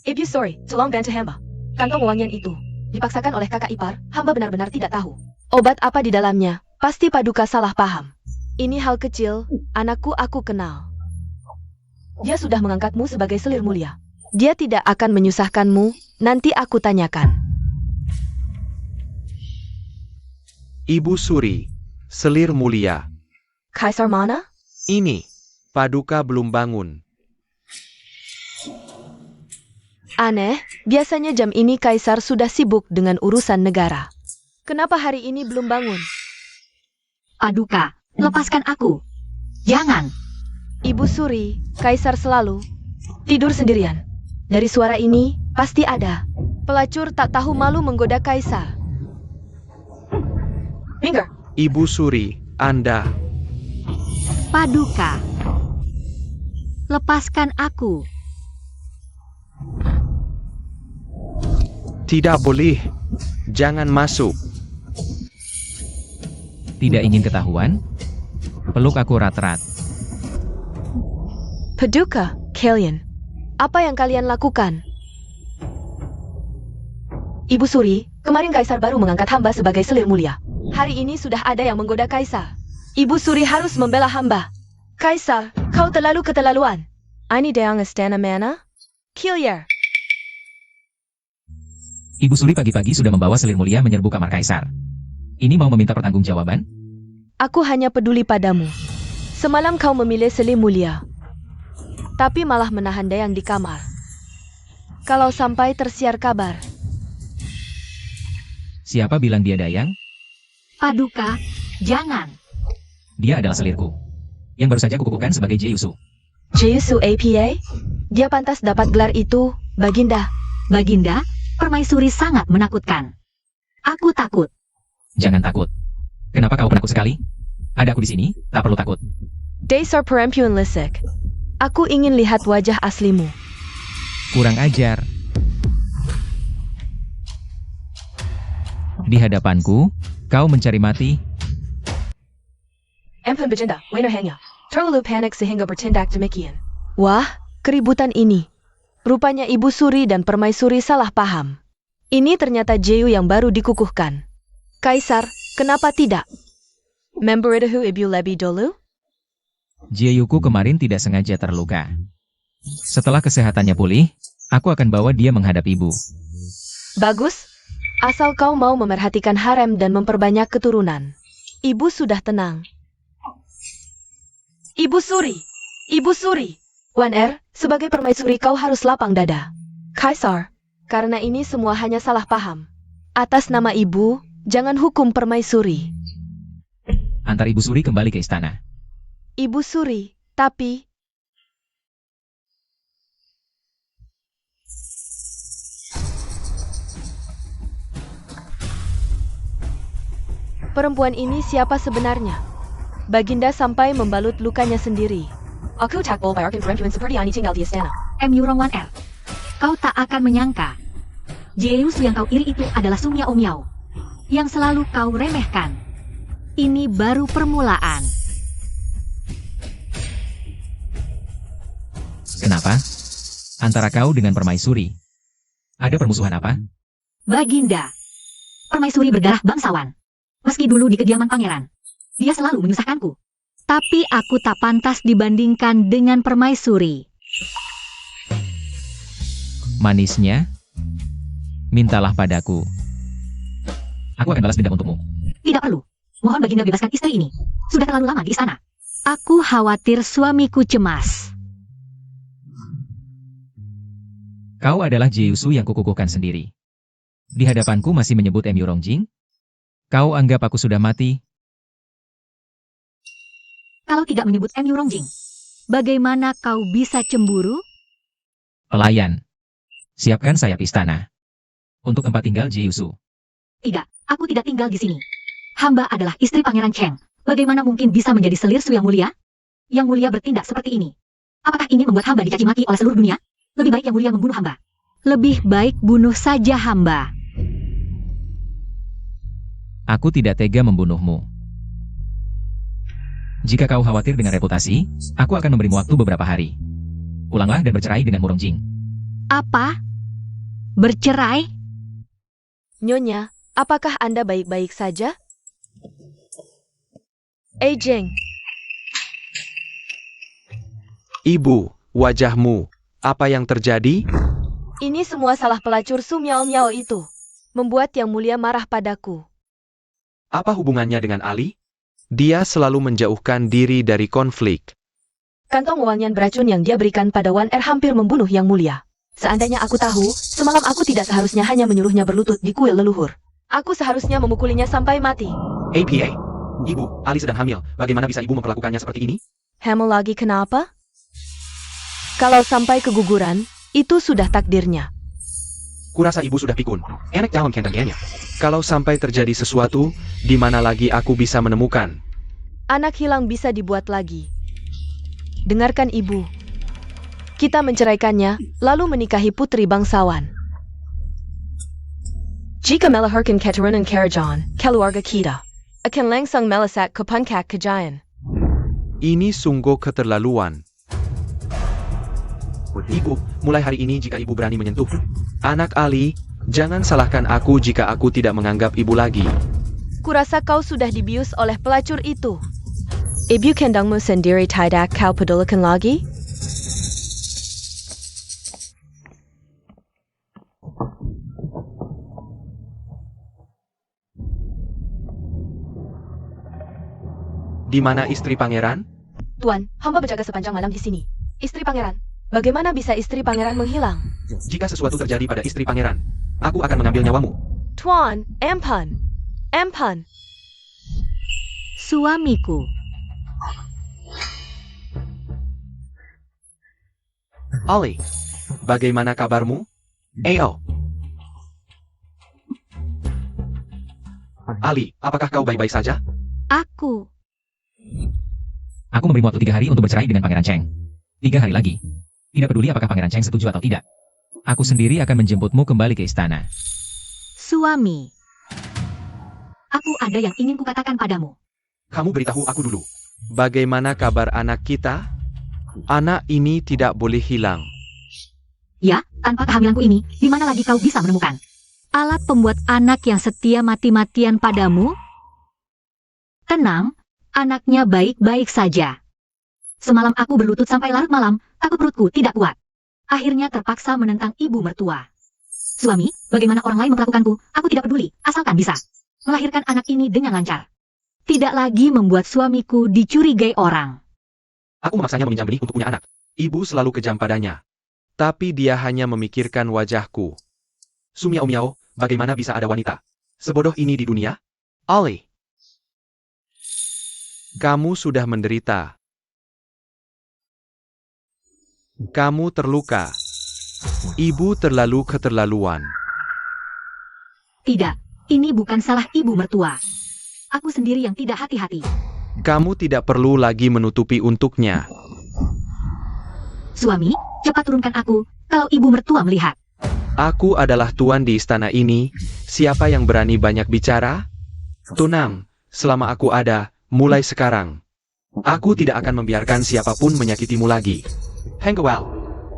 Speaker 4: Ibu Suri, tolong bantu hamba. Kantong wangian itu dipaksakan oleh kakak ipar, hamba benar-benar tidak tahu. Obat apa di dalamnya? Pasti Paduka salah paham. Ini hal kecil, anakku aku kenal. Dia sudah mengangkatmu sebagai selir mulia. Dia tidak akan menyusahkanmu, nanti aku tanyakan.
Speaker 3: Ibu Suri, selir mulia.
Speaker 4: Kaisar mana?
Speaker 3: Ini, Paduka belum bangun.
Speaker 4: Aneh, biasanya jam ini Kaisar sudah sibuk dengan urusan negara. Kenapa hari ini belum bangun?
Speaker 1: Paduka, lepaskan aku. Jangan.
Speaker 4: Ibu Suri, Kaisar selalu tidur sendirian. Dari suara ini, pasti ada pelacur tak tahu malu menggoda Kaisar. Minggir.
Speaker 3: Ibu Suri, Anda.
Speaker 1: Paduka. Lepaskan aku.
Speaker 3: Tidak boleh. Jangan masuk.
Speaker 2: Tidak ingin ketahuan? Peluk aku rat-rat.
Speaker 4: Paduka, kalian. Apa yang kalian lakukan? Ibu Suri, kemarin Kaisar baru mengangkat hamba sebagai selir mulia. Hari ini sudah ada yang menggoda Kaisar. Ibu Suri harus membela hamba. Kaisar, kau terlalu keterlaluan. Ini Deang Istana Mana? Kilyer.
Speaker 2: Ibu Suri pagi-pagi sudah membawa selir mulia menyerbu kamar Kaisar. Ini mau meminta pertanggungjawaban?
Speaker 4: Aku hanya peduli padamu. Semalam kau memilih selir mulia, tapi malah menahan Deang di kamar. Kalau sampai tersiar kabar,
Speaker 2: Siapa bilang dia Dayang?
Speaker 1: Paduka, jangan.
Speaker 2: Dia adalah selirku. Yang baru saja kukukuhkan sebagai Jeyusu.
Speaker 4: Jeyusu APA? Dia pantas dapat gelar itu, Baginda.
Speaker 1: Baginda, permaisuri sangat menakutkan. Aku takut.
Speaker 2: Jangan takut. Kenapa kau penakut sekali? Ada aku di sini, tak perlu takut.
Speaker 4: Dasar perempuan lisik. Aku ingin lihat wajah aslimu.
Speaker 2: Kurang ajar. Di hadapanku, kau mencari mati.
Speaker 4: Ampun Baginda, Wainer hanya. Terlalu panik sehingga bertindak demikian. Wah, keributan ini. Rupanya Ibu Suri dan Permaisuri salah paham. Ini ternyata Jeyu yang baru dikukuhkan. Kaisar, kenapa tidak? Memberitahu Ibu lebih dulu?
Speaker 2: Jeyuku kemarin tidak sengaja terluka. Setelah kesehatannya pulih, aku akan bawa dia menghadap ibu.
Speaker 4: Bagus. Asal kau mau memerhatikan harem dan memperbanyak keturunan. Ibu sudah tenang. Ibu Suri! Ibu Suri! Wan sebagai permaisuri kau harus lapang dada. Kaisar, karena ini semua hanya salah paham. Atas nama ibu, jangan hukum permaisuri.
Speaker 2: Antar Ibu Suri kembali ke istana.
Speaker 4: Ibu Suri, tapi... Perempuan ini siapa sebenarnya? Baginda sampai membalut lukanya sendiri. Aku tak boleh bayarkan perempuan seperti ini tinggal di istana.
Speaker 1: Myurong 1R. Kau tak akan menyangka. Jeyusu yang kau iri itu adalah Sung Yao Miao. Yang selalu kau remehkan. Ini baru permulaan.
Speaker 2: Kenapa? Antara kau dengan permaisuri. Ada permusuhan apa?
Speaker 1: Baginda. Permaisuri berdarah bangsawan. Meski dulu di kediaman pangeran, dia selalu menyusahkanku. Tapi aku tak pantas dibandingkan dengan permaisuri.
Speaker 2: Manisnya, mintalah padaku. Aku akan balas dendam untukmu.
Speaker 1: Tidak perlu. Mohon Baginda bebaskan istri ini. Sudah terlalu lama di istana. Aku khawatir suamiku cemas.
Speaker 2: Kau adalah Jeyusu yang kukukuhkan sendiri. Di hadapanku masih menyebut Myurong Jing? Kau anggap aku sudah mati?
Speaker 1: Kalau tidak menyebut Myurong Jing, bagaimana kau bisa cemburu?
Speaker 2: Pelayan. Siapkan sayap istana. Untuk tempat tinggal Jeyusu.
Speaker 1: Tidak, aku tidak tinggal di sini. Hamba adalah istri Pangeran Cheng. Bagaimana mungkin bisa menjadi selir Su yang mulia? Yang mulia bertindak seperti ini. Apakah ingin membuat hamba dicaci maki oleh seluruh dunia? Lebih baik yang mulia membunuh hamba. Lebih baik bunuh saja hamba.
Speaker 2: Aku tidak tega membunuhmu. Jika kau khawatir dengan reputasi, aku akan memberimu waktu beberapa hari. Pulanglah dan bercerai dengan Murong Jing.
Speaker 1: Apa? Bercerai?
Speaker 4: Nyonya, apakah Anda baik-baik saja? Jing.
Speaker 5: Ibu, wajahmu. Apa yang terjadi?
Speaker 4: Ini semua salah pelacur Su Miao Miao itu. Membuat yang mulia marah padaku.
Speaker 3: Apa hubungannya dengan Ali?
Speaker 5: Dia selalu menjauhkan diri dari konflik.
Speaker 4: Kantong wangian beracun yang dia berikan pada Wan hampir membunuh yang mulia. Seandainya aku tahu, semalam aku tidak seharusnya hanya menyuruhnya berlutut di kuil leluhur. Aku seharusnya memukulinya sampai mati.
Speaker 3: APA. Ibu, Ali sedang hamil. Bagaimana bisa ibu memperlakukannya seperti ini?
Speaker 4: Hamil lagi kenapa? Kalau sampai keguguran, itu sudah takdirnya.
Speaker 3: Kurasa ibu sudah pikun. Enak dalam kandangnya.
Speaker 5: Kalau sampai terjadi sesuatu, di mana lagi aku bisa menemukan?
Speaker 4: Anak hilang bisa dibuat lagi. Dengarkan ibu. Kita menceraikannya, lalu menikahi putri bangsawan. Jika melahirkan keturunan Karajan, keluarga kita akan langsung melesak ke puncak kejayaan.
Speaker 5: Ini sungguh keterlaluan.
Speaker 3: Ibu, mulai hari ini jika ibu berani menyentuh anak Ali, Jangan salahkan aku jika aku tidak menganggap ibu lagi.
Speaker 4: Kurasa kau sudah dibius oleh pelacur itu. Ibu kandangmu sendiri tidak kau pedulikan lagi?
Speaker 3: Di mana istri pangeran?
Speaker 4: Tuan, hamba berjaga sepanjang malam di sini. Istri pangeran, bagaimana bisa istri pangeran menghilang?
Speaker 3: Jika sesuatu terjadi pada istri pangeran, aku akan mengambil nyawamu.
Speaker 4: Tuan, empan. Empan.
Speaker 1: Suamiku.
Speaker 3: Ali, bagaimana kabarmu? Ayo. Ali, apakah kau baik-baik saja?
Speaker 1: Aku.
Speaker 2: Aku memberimu waktu 3 hari untuk bercerai dengan Pangeran Cheng. 3 hari lagi. Tidak peduli apakah Pangeran Cheng setuju atau tidak. Aku sendiri akan menjemputmu kembali ke istana.
Speaker 1: Suami. Aku ada yang ingin kukatakan padamu.
Speaker 3: Kamu beritahu aku dulu.
Speaker 5: Bagaimana kabar anak kita? Anak ini tidak boleh hilang.
Speaker 1: Ya, tanpa kehamilanku ini, di mana lagi kau bisa menemukan alat pembuat anak yang setia mati-matian padamu? Tenang, anaknya baik-baik saja. Semalam aku berlutut sampai larut malam, takut perutku tidak kuat. Akhirnya terpaksa menentang ibu mertua. Suami, bagaimana orang lain memperlakukanku, aku tidak peduli, asalkan bisa melahirkan anak ini dengan lancar. Tidak lagi membuat suamiku dicurigai orang.
Speaker 3: Aku memaksanya meminjam benih untuk punya anak. Ibu selalu kejam padanya.
Speaker 5: Tapi dia hanya memikirkan wajahku.
Speaker 3: Sumiao miao, bagaimana bisa ada wanita sebodoh ini di dunia?
Speaker 5: Ali, kamu sudah menderita. Kamu terluka. Ibu terlalu keterlaluan.
Speaker 1: Tidak, ini bukan salah ibu mertua. Aku sendiri yang tidak hati-hati.
Speaker 5: Kamu tidak perlu lagi menutupi untuknya.
Speaker 1: Suami, cepat turunkan aku, kalau ibu mertua melihat.
Speaker 5: Aku adalah tuan di istana ini. Siapa yang berani banyak bicara? Tenang, selama aku ada, mulai sekarang.
Speaker 3: Aku tidak akan membiarkan siapapun menyakitimu lagi. Hang Gewal,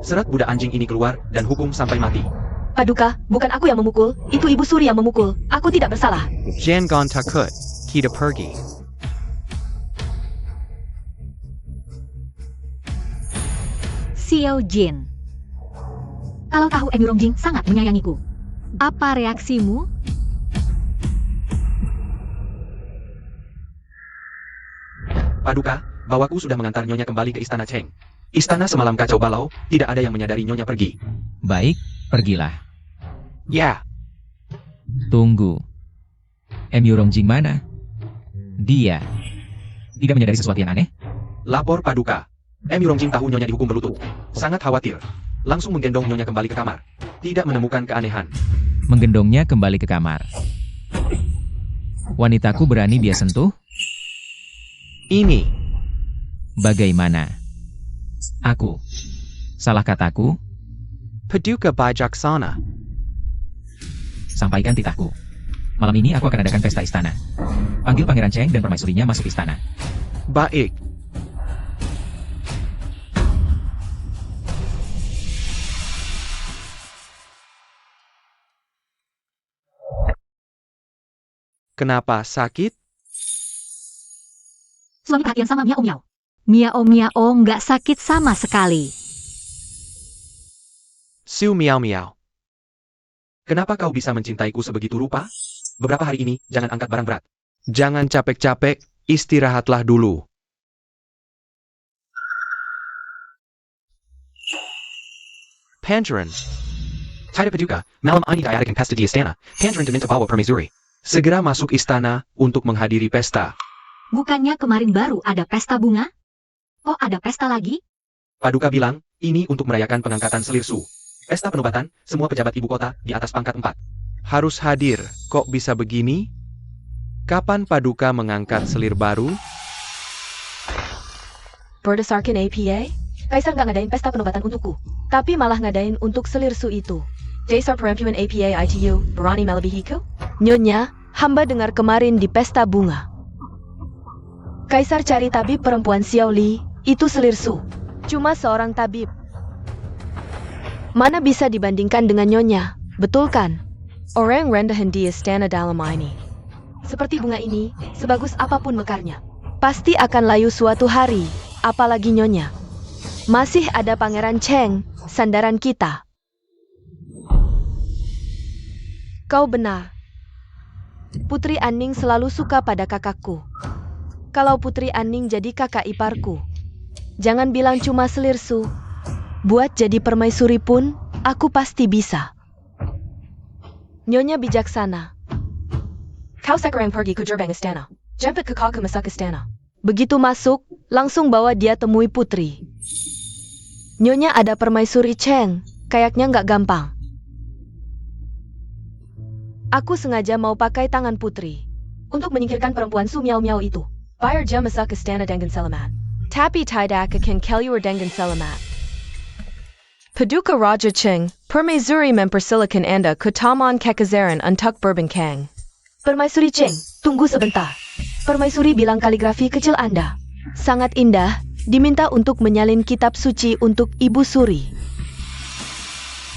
Speaker 3: seret budak anjing ini keluar dan hukum sampai mati.
Speaker 4: Paduka, bukan aku yang memukul, itu Ibu Suri yang memukul. Aku tidak bersalah.
Speaker 5: Jangan takut, kita pergi.
Speaker 1: Xiao Jin. Kalau tahu Emi Rongjing sangat menyayangiku. Apa reaksimu?
Speaker 3: Paduka, bawaku sudah mengantar Nyonya kembali ke istana Cheng. Istana semalam kacau balau, tidak ada yang menyadari Nyonya pergi.
Speaker 2: Baik, pergilah.
Speaker 3: Ya,
Speaker 2: Tunggu. Emi Rongjing mana? Dia tidak menyadari sesuatu yang aneh?
Speaker 3: lapor Paduka. Emi Rongjing tahu Nyonya dihukum berlutut. Sangat khawatir. Langsung menggendong Nyonya kembali ke kamar. Tidak menemukan keanehan.
Speaker 2: Menggendongnya kembali ke kamar. Wanitaku berani dia sentuh?
Speaker 5: Ini,
Speaker 2: Bagaimana? Aku. Salah kataku?
Speaker 5: Paduka bijaksana.
Speaker 2: Sampaikan titahku. Malam ini aku akan adakan pesta istana. Panggil Pangeran Cheng dan permaisurinya masuk istana.
Speaker 5: Baik. Kenapa sakit?
Speaker 1: Suami perhatian sama Miao Miao. Miao Miao nggak sakit sama sekali.
Speaker 5: Su miao miao.
Speaker 3: Kenapa kau bisa mencintaiku sebegitu rupa? Beberapa hari ini, jangan angkat barang berat.
Speaker 5: Jangan capek-capek, istirahatlah dulu. Pangeran,
Speaker 3: Tidak Paduka, malam ini diadakan pesta di istana. Pangeran diminta bawa permaisuri. Segera masuk istana untuk menghadiri pesta.
Speaker 1: Bukannya kemarin baru ada pesta bunga? Kok ada pesta lagi?
Speaker 3: Paduka bilang, ini untuk merayakan pengangkatan Selir Su. Pesta penobatan, semua pejabat ibu kota di atas pangkat 4.
Speaker 5: harus hadir. Kok bisa begini? Kapan Paduka mengangkat selir baru?
Speaker 4: Berdasarkan APA, Kaisar nggak ngadain pesta penobatan untukku, tapi malah ngadain untuk Selir Su itu. Dasar perempuan APA ITU, berani melebihiku? Nyonya, hamba dengar kemarin di pesta bunga. Kaisar cari tabib perempuan Xiao Li, itu Selir Su. Cuma seorang tabib. Mana bisa dibandingkan dengan Nyonya, betul kan? Orang rendahan di istana dalam ini. Seperti bunga ini, sebagus apapun mekarnya, pasti akan layu suatu hari, apalagi nyonya. Masih ada Pangeran Cheng, sandaran kita. Kau benar. Putri Aning selalu suka pada kakakku. Kalau Putri Aning jadi kakak iparku, jangan bilang cuma selirsu. Buat jadi permaisuri pun, aku pasti bisa. Nyonya bijaksana. Kau sekarang pergi ke gerbang istana. Jemput kakak ke masuk istana. Begitu masuk, langsung bawa dia temui putri. Nyonya ada permaisuri Cheng, kayaknya nggak gampang. Aku sengaja mau pakai tangan putri untuk menyingkirkan perempuan Su Miao Miao itu. Biar dia masuk istana dengan selamat. Tapi tidak akan keluar dengan selamat. Paduka Raja Cheng, permaisuri mempersilakan Anda ke taman kekazaran untuk berbengkang. Permaisuri Cheng, tunggu sebentar. Permaisuri bilang kaligrafi kecil Anda sangat indah, diminta untuk menyalin kitab suci untuk Ibu Suri.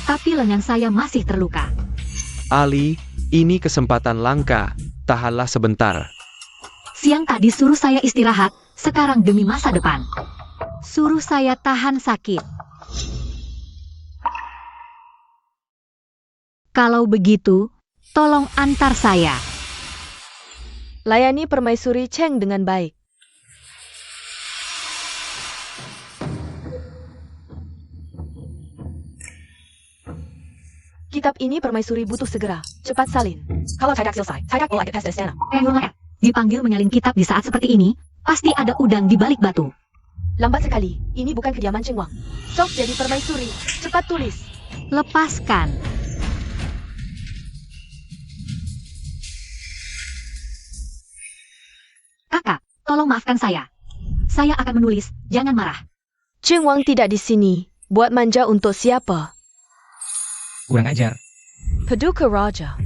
Speaker 1: Tapi lengan saya masih terluka.
Speaker 5: Ali, ini kesempatan langka, tahanlah sebentar.
Speaker 1: Siang tadi suruh saya istirahat, sekarang demi masa depan. Suruh saya tahan sakit. Kalau begitu, tolong antar saya.
Speaker 4: Layani permaisuri Cheng dengan baik. Kitab ini permaisuri butuh segera. Cepat salin. Kalau tidak selesai, tidak boleh ke pesta istana.
Speaker 1: Dipanggil menyalin kitab di saat seperti ini, pasti ada udang di balik batu.
Speaker 4: Lambat sekali, ini bukan kediaman Cheng Wang. Sok jadi permaisuri, cepat tulis.
Speaker 1: Lepaskan. Kakak, tolong maafkan saya. Saya akan menulis, jangan marah.
Speaker 4: Cheng Wang tidak di sini. Buat manja untuk siapa?
Speaker 2: Kurang ajar.
Speaker 4: Paduka Raja.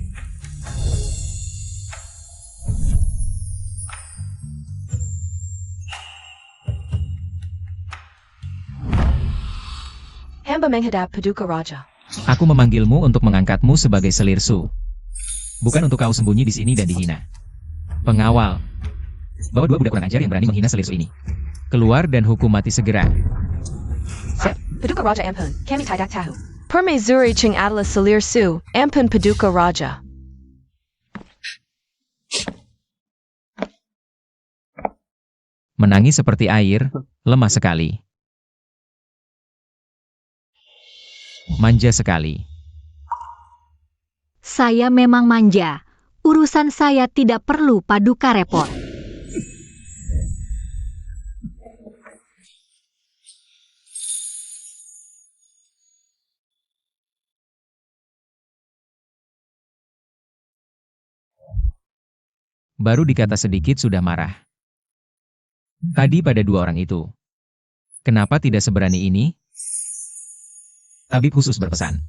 Speaker 4: Hamba menghadap Paduka Raja.
Speaker 2: Aku memanggilmu untuk mengangkatmu sebagai selirsu. Bukan untuk kau sembunyi di sini dan dihina. Pengawal. Bawa dua budak kurang ajar yang berani menghina selirsu ini. Keluar dan hukum mati segera.
Speaker 4: Sip. Paduka Raja Ampun, kami tidak tahu. Permaisuri Cheng adalah selirsu, Ampun Paduka Raja.
Speaker 2: Menangis seperti air, lemah sekali. Manja sekali.
Speaker 1: Saya memang manja. Urusan saya tidak perlu Paduka repot.
Speaker 2: Baru dikata sedikit sudah marah. Tadi pada dua orang itu. Kenapa tidak seberani ini? Tabib khusus berpesan.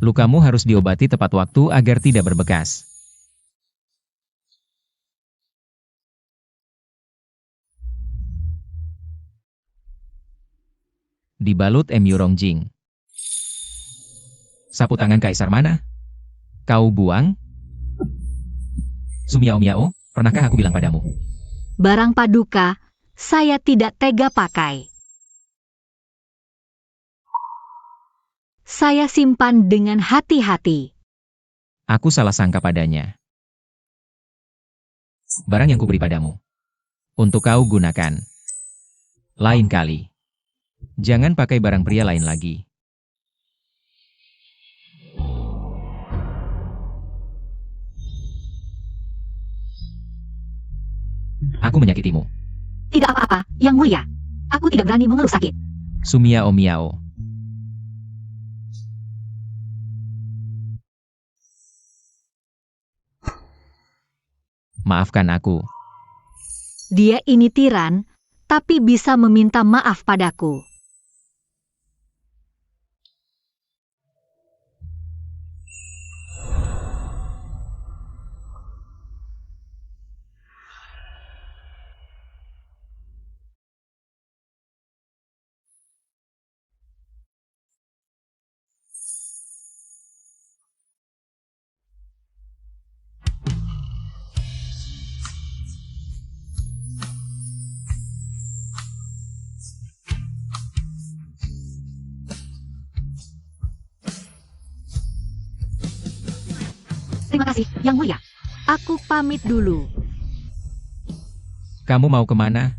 Speaker 2: Lukamu harus diobati tepat waktu agar tidak berbekas. Dibalut Rongjing. Sapu tangan kaisar mana? Kau buang? Su Miao Miao, pernahkah aku bilang padamu?
Speaker 1: Barang Paduka, saya tidak tega pakai. Saya simpan dengan hati-hati.
Speaker 2: Aku salah sangka padanya. Barang yang kuberi padamu. Untuk kau gunakan. Lain kali. Jangan pakai barang pria lain lagi. Aku menyakitimu.
Speaker 1: Tidak apa-apa, Yang Mulia. Aku tidak berani mengeluh sakit.
Speaker 2: Su Miao Miao. Maafkan aku.
Speaker 1: Dia ini tiran, tapi bisa meminta maaf padaku. Terima kasih, Yang Mulia. Aku pamit dulu.
Speaker 2: Kamu mau kemana?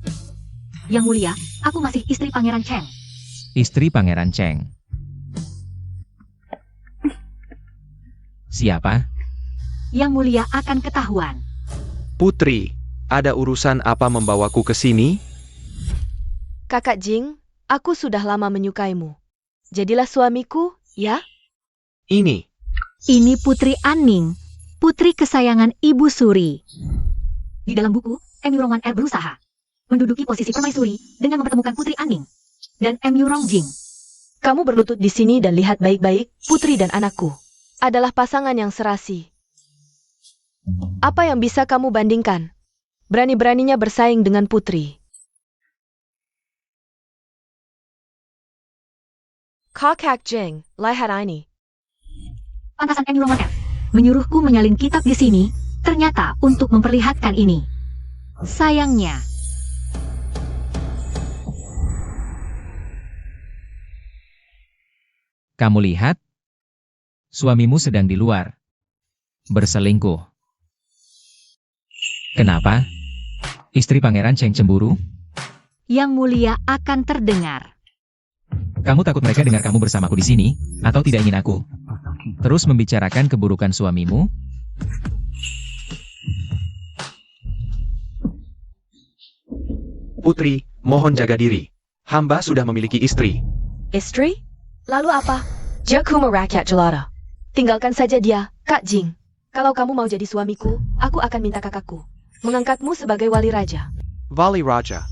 Speaker 1: Yang Mulia, aku masih istri Pangeran Cheng.
Speaker 2: Istri Pangeran Cheng. Siapa?
Speaker 1: Yang Mulia akan ketahuan.
Speaker 5: Putri, ada urusan apa membawaku ke sini?
Speaker 4: Kakak Jing, aku sudah lama menyukaimu. Jadilah suamiku, ya?
Speaker 5: Ini,
Speaker 1: Ini Putri Anning, putri kesayangan Ibu Suri. Di dalam buku, Emurong Wan Er berusaha menduduki posisi permaisuri dengan mempertemukan Putri Anning dan Emurong Jing.
Speaker 4: Kamu berlutut di sini dan lihat baik-baik, putri dan anakku adalah pasangan yang serasi. Apa yang bisa kamu bandingkan? Berani-beraninya bersaing dengan putri. Kakak Jing, lihat ini.
Speaker 1: Pantasan Emurong Wan Er menyuruhku menyalin kitab di sini, ternyata untuk memperlihatkan ini. Sayangnya,
Speaker 2: Kamu lihat? Suamimu sedang di luar. Berselingkuh. Kenapa? Istri Pangeran Cheng cemburu?
Speaker 1: Yang Mulia akan terdengar.
Speaker 2: Kamu takut mereka dengar kamu bersamaku di sini, atau tidak ingin aku terus membicarakan keburukan suamimu?
Speaker 5: Putri, mohon jaga diri. Hamba sudah memiliki istri.
Speaker 4: Istri? Lalu apa? Jakuma rakyat jelata. Tinggalkan saja dia, Kak Jing. Kalau kamu mau jadi suamiku, aku akan minta kakakku mengangkatmu sebagai wali raja.
Speaker 5: Vali Raja.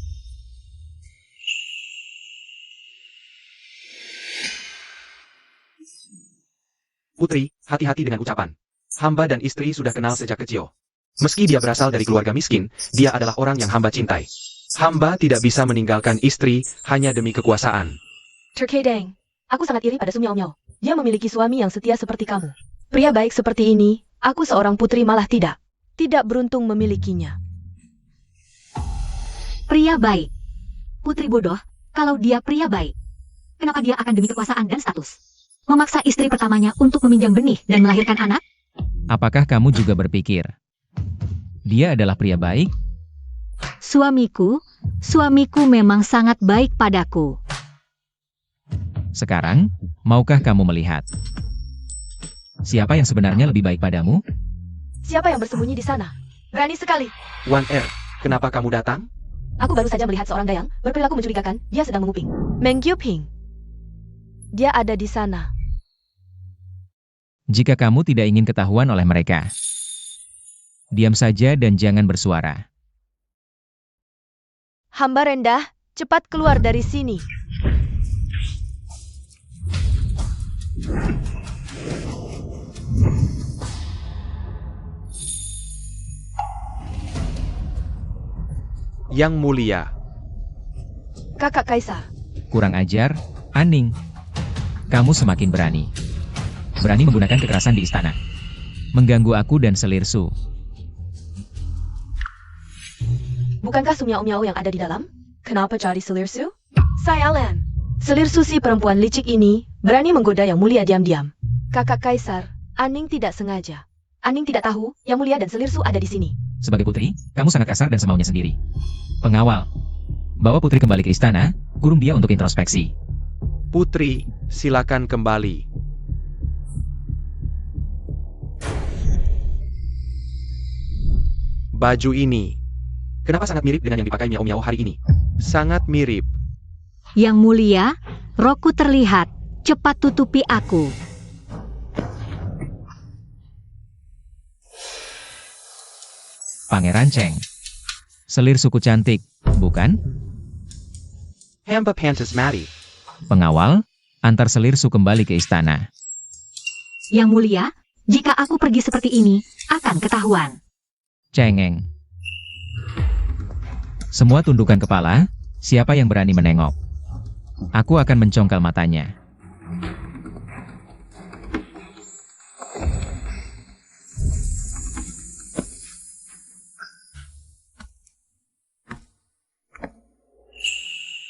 Speaker 5: Putri, hati-hati dengan ucapan. Hamba dan istri sudah kenal sejak kecil. Meski dia berasal dari keluarga miskin, dia adalah orang yang hamba cintai. Hamba tidak bisa meninggalkan istri hanya demi kekuasaan.
Speaker 4: Terkadang, aku sangat iri pada Sumi Miao. Dia memiliki suami yang setia seperti kamu. Pria baik seperti ini, aku seorang putri malah tidak. Tidak beruntung memilikinya.
Speaker 1: Pria baik. Putri bodoh, kalau dia pria baik. Kenapa dia akan demi kekuasaan dan status memaksa istri pertamanya untuk meminjam benih dan melahirkan anak?
Speaker 2: Apakah kamu juga berpikir dia adalah pria baik?
Speaker 1: Suamiku memang sangat baik padaku.
Speaker 2: Sekarang, maukah kamu melihat siapa yang sebenarnya lebih baik padamu?
Speaker 4: Siapa yang bersembunyi di sana? Berani sekali.
Speaker 5: Wan Er, kenapa kamu datang?
Speaker 4: Aku baru saja melihat seorang dayang berperilaku mencurigakan. Dia sedang menguping. Meng Gyuping. Dia ada di sana.
Speaker 2: Jika kamu tidak ingin ketahuan oleh mereka, diam saja dan jangan bersuara.
Speaker 4: Hamba rendah, cepat keluar dari sini.
Speaker 5: Yang Mulia.
Speaker 4: Kakak Kaisar.
Speaker 2: Kurang ajar, Anning. Kamu semakin berani. Berani menggunakan kekerasan di istana. Mengganggu aku dan Selirsu.
Speaker 4: Bukankah Sumyao-Miao yang ada di dalam? Kenapa cari Selirsu? Sayalan. Selirsu si perempuan licik ini berani menggoda Yang Mulia diam-diam. Kakak Kaisar, Anning tidak sengaja. Anning tidak tahu Yang Mulia dan Selirsu ada di sini.
Speaker 2: Sebagai putri, kamu sangat kasar dan semaunya sendiri. Pengawal, bawa putri kembali ke istana, kurung dia untuk introspeksi.
Speaker 5: Putri, silakan kembali. Baju ini, kenapa sangat mirip dengan yang dipakai Miao Miao hari ini? Sangat mirip.
Speaker 1: Yang Mulia, rokku terlihat. Cepat tutupi aku.
Speaker 2: Pangeran Cheng. Selir suku cantik, bukan?
Speaker 5: Hamba pantas mati.
Speaker 2: Pengawal, antar Selirsu kembali ke istana.
Speaker 1: Yang Mulia, jika aku pergi seperti ini, akan ketahuan.
Speaker 2: Cengeng. Semua tundukkan kepala, siapa yang berani menengok? Aku akan mencongkal matanya.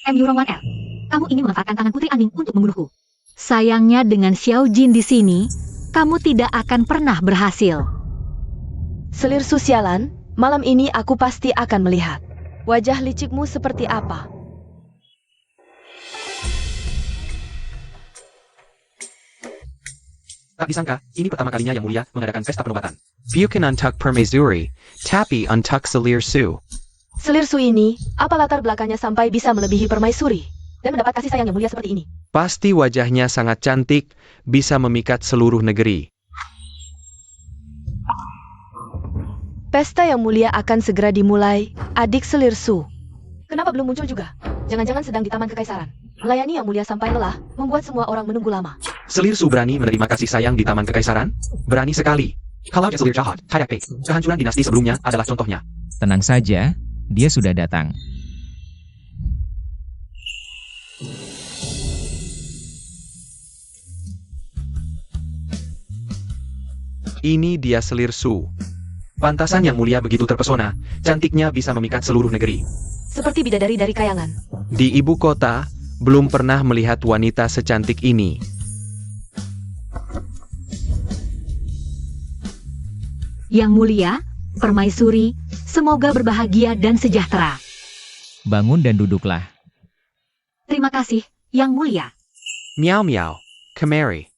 Speaker 1: Emurong Wan Er, kamu ingin memanfaatkan tangan Putri Anning untuk membunuhku. Sayangnya dengan Xiao Jin di sini, kamu tidak akan pernah berhasil.
Speaker 4: Selir Susialan, malam ini aku pasti akan melihat wajah licikmu seperti apa.
Speaker 3: Tak disangka, ini pertama kalinya Yang Mulia mengadakan pesta penobatan. Bukan untuk permaisuri, tapi untuk Selir Su.
Speaker 4: Selir Su ini, apa latar belakangnya sampai bisa melebihi permaisuri dan mendapat kasih sayang yang mulia seperti ini?
Speaker 3: Pasti wajahnya sangat cantik, bisa memikat seluruh negeri.
Speaker 4: Pesta yang mulia akan segera dimulai, adik Selir Su. Kenapa belum muncul juga? Jangan-jangan sedang di Taman Kekaisaran. Melayani yang mulia sampai lelah, membuat semua orang menunggu lama.
Speaker 3: Selir Su berani menerima kasih sayang di Taman Kekaisaran? Berani sekali. Kalau Selir jahat, tidak baik. Kehancuran dinasti sebelumnya adalah contohnya.
Speaker 2: Tenang saja, dia sudah datang.
Speaker 3: Ini dia Selir Su. Pantasan Yang Mulia begitu terpesona, cantiknya bisa memikat seluruh negeri.
Speaker 4: Seperti bidadari dari kayangan.
Speaker 3: Di ibu kota, belum pernah melihat wanita secantik ini.
Speaker 1: Yang Mulia, Permaisuri, semoga berbahagia dan sejahtera.
Speaker 2: Bangun dan duduklah.
Speaker 1: Terima kasih, Yang Mulia.
Speaker 3: Miau miau, kemari.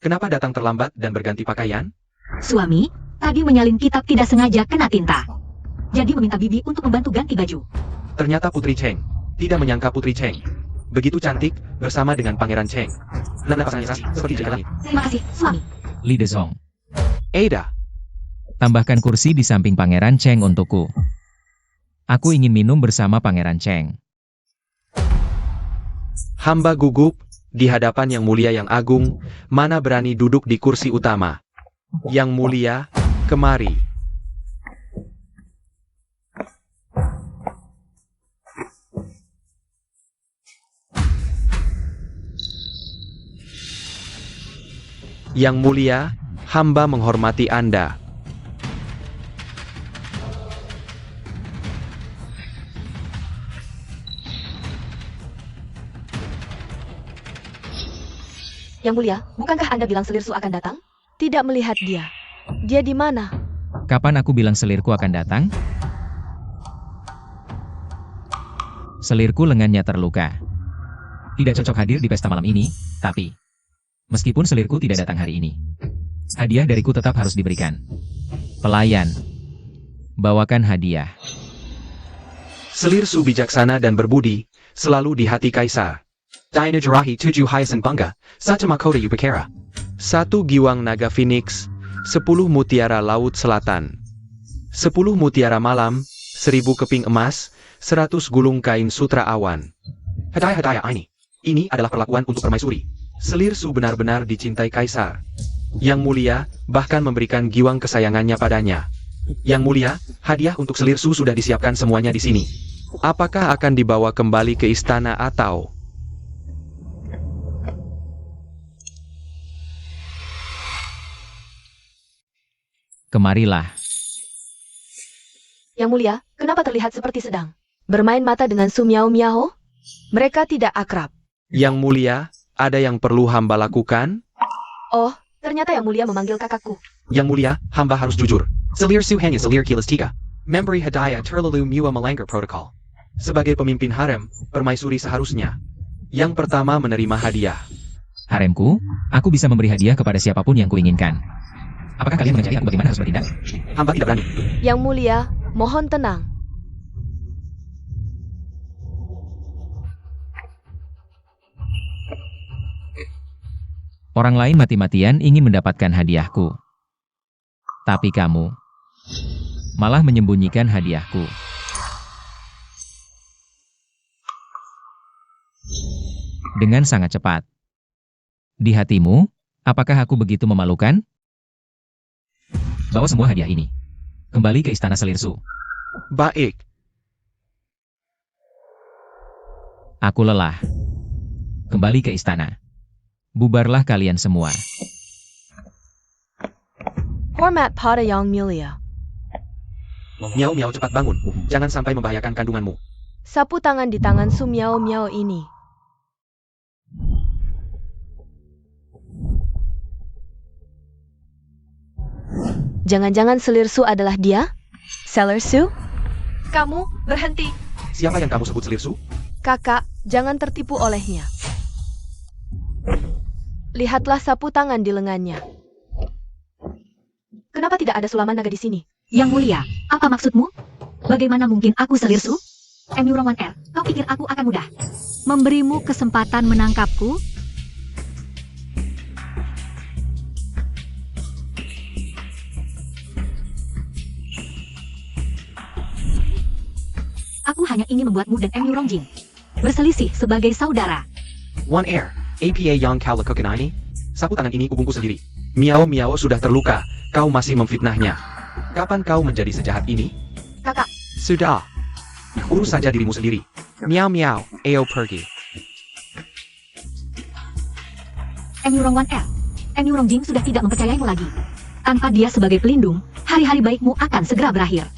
Speaker 3: Kenapa datang terlambat dan berganti pakaian?
Speaker 1: Suami, tadi menyalin kitab tidak sengaja kena tinta. Jadi meminta bibi untuk membantu ganti baju.
Speaker 3: Ternyata Putri Cheng. Tidak menyangka Putri Cheng begitu cantik bersama dengan Pangeran Cheng. Nada pasangan serasi seperti jalan langit.
Speaker 1: Terima kasih, suami.
Speaker 2: Li Dezong.
Speaker 3: Ada.
Speaker 2: Tambahkan kursi di samping Pangeran Cheng untukku. Aku ingin minum bersama Pangeran Cheng.
Speaker 3: Hamba gugup di hadapan Yang Mulia yang agung, mana berani duduk di kursi utama. Yang Mulia, kemari. Yang Mulia, hamba menghormati Anda.
Speaker 4: Yang Mulia, bukankah Anda bilang Selir Su akan datang? Tidak melihat dia. Dia di mana?
Speaker 2: Kapan aku bilang selirku akan datang? Selirku lengannya terluka. Tidak cocok hadir di pesta malam ini, tapi meskipun selirku tidak datang hari ini, hadiah dariku tetap harus diberikan. Pelayan, bawakan hadiah.
Speaker 3: Selir Su bijaksana dan berbudi, selalu di hati Kaisar. Dina Jarahi 7 Hyacinth Bangga, 1 Mahkota Upakara. 1 Giwang Naga Phoenix, 10 Mutiara Laut Selatan. 10 Mutiara Malam, 1000 keping emas, 100 gulung kain sutra awan. Hadiah-hadiah ini adalah perlakuan untuk permaisuri. Selir Su benar-benar dicintai Kaisar. Yang Mulia bahkan memberikan giwang kesayangannya padanya. Yang Mulia, hadiah untuk Selir Su sudah disiapkan semuanya di sini. Apakah akan dibawa kembali ke istana atau...
Speaker 2: Kemarilah.
Speaker 4: Yang Mulia, kenapa terlihat seperti sedang bermain mata dengan Su Miao Miao? Mereka tidak akrab.
Speaker 3: Yang Mulia, ada yang perlu hamba lakukan?
Speaker 4: Oh, ternyata Yang Mulia memanggil kakakku.
Speaker 3: Yang Mulia, hamba harus jujur. Selir Su hanya Selir Kilas 3. Memberi hadiah terlalu mua melanggar protokol. Sebagai pemimpin harem, permaisuri seharusnya yang pertama menerima hadiah.
Speaker 2: Haremku, aku bisa memberi hadiah kepada siapapun yang kuinginkan. Apakah kalian mengajari aku bagaimana harus bertindak?
Speaker 3: Hamba tidak berani.
Speaker 4: Yang Mulia, mohon tenang.
Speaker 2: Orang lain mati-matian ingin mendapatkan hadiahku. Tapi kamu malah menyembunyikan hadiahku. Dengan sangat cepat. Di hatimu, apakah aku begitu memalukan? Bawa semua hadiah ini. Kembali ke istana Selir Su.
Speaker 3: Baik.
Speaker 2: Aku lelah. Kembali ke istana. Bubarlah kalian semua.
Speaker 4: Hormat pada Yang Mulia.
Speaker 3: Miao Miao, cepat bangun. Jangan sampai membahayakan kandunganmu.
Speaker 4: Sapu tangan di tangan Su Miao Miao ini. Jangan-jangan selir Su adalah dia? Selir Su? Kamu, berhenti.
Speaker 5: Siapa yang kamu sebut selir Su?
Speaker 4: Kakak, jangan tertipu olehnya. Lihatlah sapu tangan di lengannya. Kenapa tidak ada sulaman naga di sini?
Speaker 1: Yang mulia, apa maksudmu? Bagaimana mungkin aku selir Su? Emurong 1R, kau pikir aku akan mudah memberimu kesempatan menangkapku? Aku hanya ingin membuatmu dan Emurong Jing berselisih sebagai saudara.
Speaker 5: 1R, APA yang kau lakukan ini? Sapu tangan ini hubungku sendiri. Miao Miao sudah terluka, kau masih memfitnahnya. Kapan kau menjadi sejahat ini?
Speaker 4: Kakak,
Speaker 5: Sudah. Urus saja dirimu sendiri. Miao Miao, ayo pergi.
Speaker 1: Emurong 1R, Emurong Jing sudah tidak mempercayaimu lagi. Tanpa dia sebagai pelindung, hari-hari baikmu akan segera berakhir.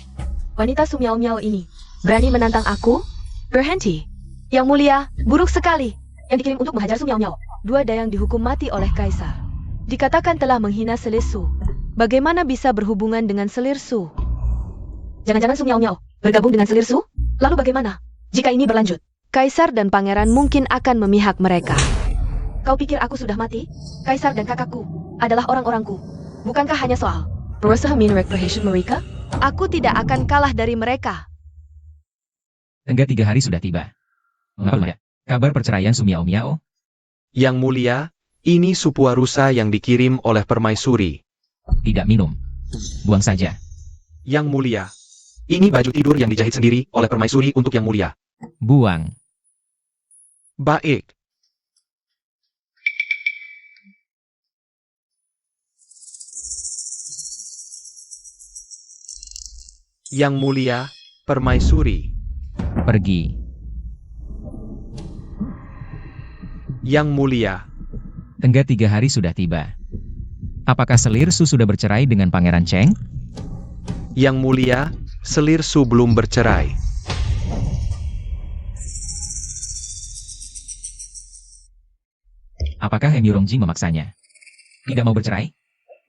Speaker 4: wanita Su Miao Miao ini berani menantang aku? Berhenti. Yang mulia, buruk sekali. Yang dikirim untuk menghajar Su Miao Miao. Dua dayang dihukum mati oleh kaisar. Dikatakan telah menghina selir Su. Bagaimana bisa berhubungan dengan selir Su? Jangan-jangan Su Miao Miao bergabung dengan selir Su? Lalu bagaimana jika ini berlanjut? Kaisar dan pangeran mungkin akan memihak mereka. Kau pikir aku sudah mati? Kaisar dan kakakku adalah orang-orangku. Bukankah hanya soal berusaha merekreasi mereka? Aku tidak akan kalah dari mereka.
Speaker 2: Tenggat 3 hari sudah tiba. Mengapa? Kabar perceraian Su Miao Miao?
Speaker 5: Yang mulia, ini supua rusa yang dikirim oleh permaisuri.
Speaker 2: Tidak minum. Buang saja.
Speaker 5: Yang mulia, ini baju tidur yang dijahit sendiri oleh permaisuri untuk yang mulia.
Speaker 2: Buang.
Speaker 5: Baik. Yang mulia, permaisuri.
Speaker 2: Pergi.
Speaker 5: Yang mulia,
Speaker 2: Tenggat 3 hari sudah tiba. Apakah selir Su sudah bercerai dengan Pangeran Cheng?
Speaker 5: yang mulia, selir Su belum bercerai.
Speaker 2: Apakah Emurong Jing memaksanya? Tidak mau bercerai?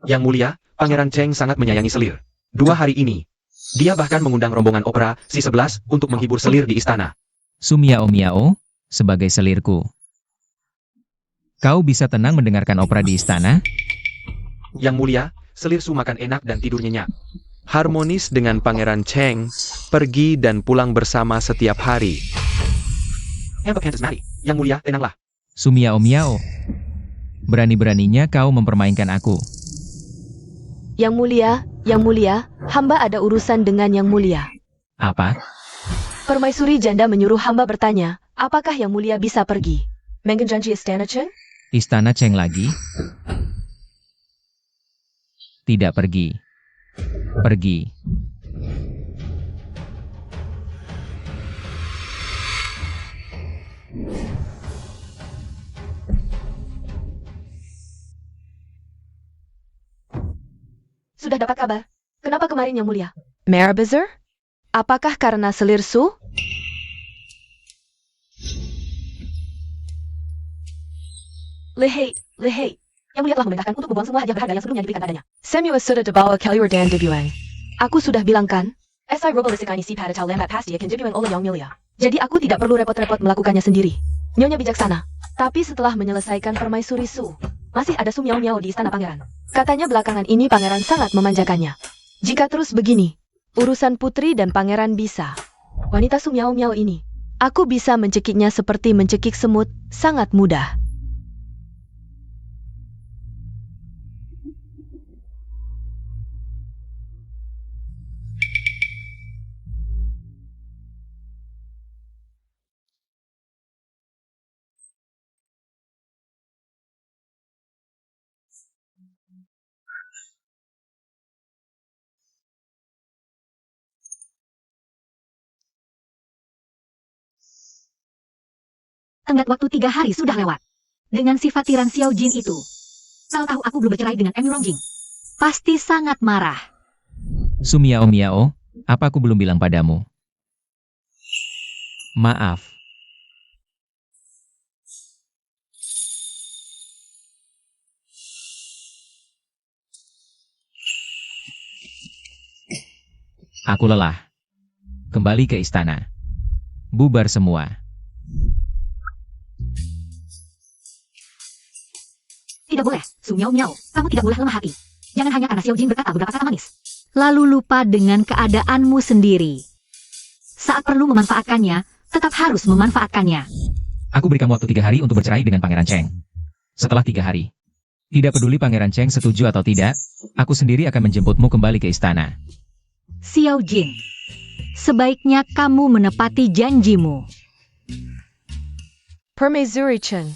Speaker 5: Yang mulia, Pangeran Cheng sangat menyayangi selir. 2 hari ini, dia bahkan mengundang rombongan opera si 11 untuk menghibur selir di istana.
Speaker 2: Su Miao Miao, sebagai selirku. Kau bisa tenang mendengarkan opera di istana?
Speaker 5: Yang mulia, selir Su makan enak dan tidur nyenyak. Harmonis dengan Pangeran Cheng, pergi dan pulang bersama setiap hari. Yang mulia, tenanglah.
Speaker 2: Su Miao Miao. Berani-beraninya kau mempermainkan aku.
Speaker 4: Yang mulia, hamba ada urusan dengan yang mulia.
Speaker 2: Apa?
Speaker 4: Permaisuri janda menyuruh hamba bertanya, apakah yang mulia bisa pergi? Menggenjanji istana Cheng?
Speaker 2: Istana Cheng lagi? Tidak pergi. Pergi.
Speaker 4: Sudah dapat kabar? Kenapa kemarin yang mulia? Marabazar? Apakah karena selir Su? Lihei. Yang mulia telah memerintahkan untuk membuang semua hadiah berharga yang sebelumnya diberikan padanya. Semua sudah dibawa ke liur dan dibuang. Aku sudah bilang kan? SI Robolisik ini si pada tahu lambat pasti akan dibuang oleh yang mulia. Jadi aku tidak perlu repot-repot melakukannya sendiri. Nyonya bijaksana. Tapi setelah menyelesaikan permaisuri Su, masih ada Su Miao Miao di istana pangeran. Katanya belakangan ini pangeran sangat memanjakannya. Jika terus begini, urusan putri dan pangeran bisa. Wanita Su Miao Miao ini, aku bisa mencekiknya seperti mencekik semut, sangat mudah.
Speaker 1: Tenggat waktu 3 hari sudah lewat. Dengan sifat tiran Xiao Jin itu. Kau tahu aku belum bercerai dengan Emurong Jing. Pasti sangat marah.
Speaker 2: Su Miao Miao, apa aku belum bilang padamu? Maaf. Aku lelah. Kembali ke istana. Bubar semua.
Speaker 1: Tidak boleh, Su Miao Miao. Kamu tidak boleh lemah hati. Jangan hanya karena Xiao Jing berkata beberapa kata manis. Lalu lupa dengan keadaanmu sendiri. Saat perlu memanfaatkannya, tetap harus memanfaatkannya.
Speaker 2: Aku beri kamu waktu 3 hari untuk bercerai dengan Pangeran Cheng. Setelah 3 hari. Tidak peduli Pangeran Cheng setuju atau tidak, aku sendiri akan menjemputmu kembali ke istana.
Speaker 1: Xiao Jing, sebaiknya kamu menepati janjimu.
Speaker 4: Permaisuri Chen.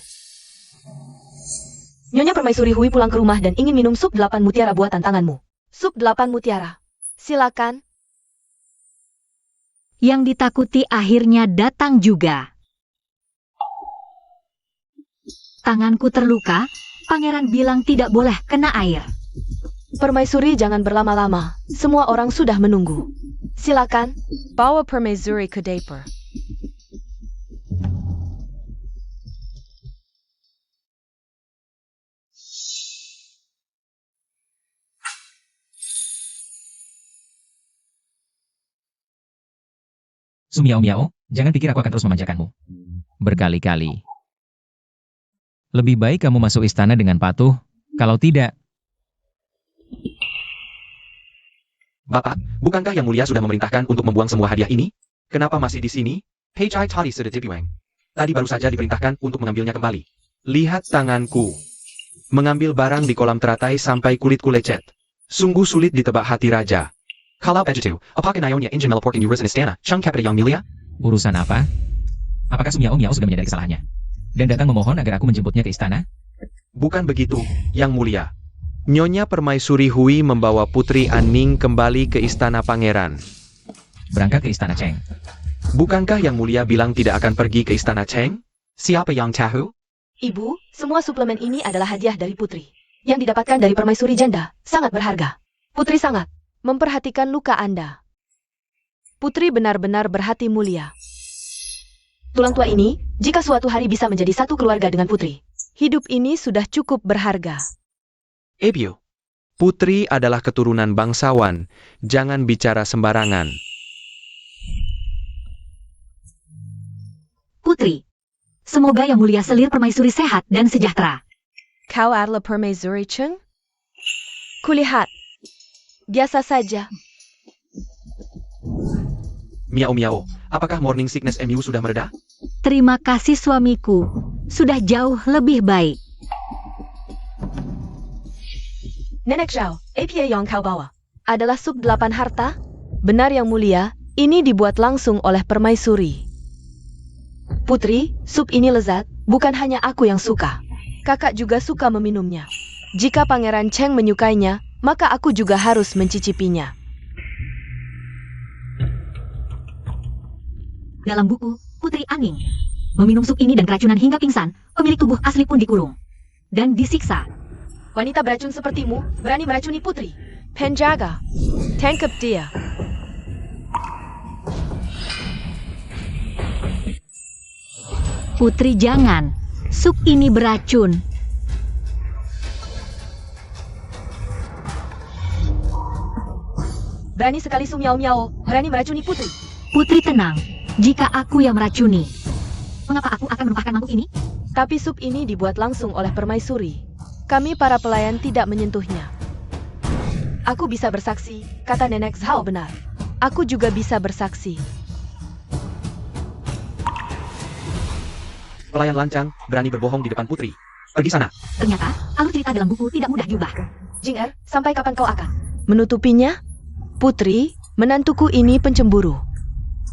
Speaker 4: Nyonya Permaisuri Hui pulang ke rumah dan ingin minum sup 8 mutiara buatan tanganmu. Sup 8 mutiara. Silakan.
Speaker 1: Yang ditakuti akhirnya datang juga. Tanganku terluka, pangeran bilang tidak boleh kena air.
Speaker 4: Permaisuri jangan berlama-lama. Semua orang sudah menunggu. Silakan. Bawa Permaisuri ke dapur.
Speaker 2: Su Miao Miao, jangan pikir aku akan terus memanjakanmu. Berkali-kali. Lebih baik kamu masuk istana dengan patuh, kalau tidak.
Speaker 3: Bapak, bukankah Yang Mulia sudah memerintahkan untuk membuang semua hadiah ini? Kenapa masih di sini? Hei Chai Tadi Sedetipiweng. Tadi baru saja diperintahkan untuk mengambilnya kembali. Lihat tanganku. Mengambil barang di kolam teratai sampai kulitku lecet. Sungguh sulit ditebak hati raja. Kalau begitu, apakah Nyonya ingin melaporkan urusan istana Cheng kepada Yang Mulia?
Speaker 2: Urusan apa? Apakah Su Miao Miao sudah menyadari kesalahannya? Dan datang memohon agar aku menjemputnya ke istana?
Speaker 3: Bukan begitu, Yang Mulia. Nyonya Permaisuri Hui membawa Putri Aning kembali ke istana pangeran.
Speaker 2: Berangkat ke istana Cheng.
Speaker 3: Bukankah Yang Mulia bilang tidak akan pergi ke istana Cheng? Siapa yang tahu?
Speaker 4: Ibu, semua suplemen ini adalah hadiah dari Putri. Yang didapatkan dari Permaisuri Janda, sangat berharga. Putri sangat memperhatikan luka Anda. Putri benar-benar berhati mulia. Tulang tua ini, jika suatu hari bisa menjadi satu keluarga dengan Putri, hidup ini sudah cukup berharga.
Speaker 3: Ebio. Putri adalah keturunan bangsawan. Jangan bicara sembarangan.
Speaker 1: Putri, semoga Yang Mulia Selir Permaisuri sehat dan sejahtera.
Speaker 4: Kau adalah Permaisuri Cheng? Kulihat. Biasa saja.
Speaker 3: Miao Miao, apakah morning sickness MU sudah mereda?
Speaker 1: Terima kasih suamiku, sudah jauh lebih baik.
Speaker 4: Nenek Zhao, APA yang kau bawa adalah sup 8 harta? Benar Yang Mulia, ini dibuat langsung oleh Permaisuri. Putri, sup ini lezat, bukan hanya aku yang suka. Kakak juga suka meminumnya. Jika Pangeran Cheng menyukainya, maka aku juga harus mencicipinya.
Speaker 1: Dalam buku, Putri Aning meminum sup ini dan keracunan hingga pingsan, pemilik tubuh asli pun dikurung dan disiksa.
Speaker 4: Wanita beracun sepertimu berani meracuni putri. Penjaga, tangkap dia.
Speaker 1: Putri jangan, sup ini beracun.
Speaker 4: Berani sekali Su Miao Miao, berani meracuni putri.
Speaker 1: Putri tenang, jika aku yang meracuni, mengapa aku akan menumpahkan mangkuk ini?
Speaker 4: Tapi sup ini dibuat langsung oleh Permaisuri. Kami para pelayan tidak menyentuhnya. Aku bisa bersaksi, kata Nenek Zhao benar. Aku juga bisa bersaksi.
Speaker 3: Pelayan lancang, berani berbohong di depan Putri. Pergi sana.
Speaker 1: Ternyata, alur cerita dalam buku tidak mudah diubah.
Speaker 4: Jing Er, sampai kapan kau akan menutupinya? Putri, menantuku ini pencemburu.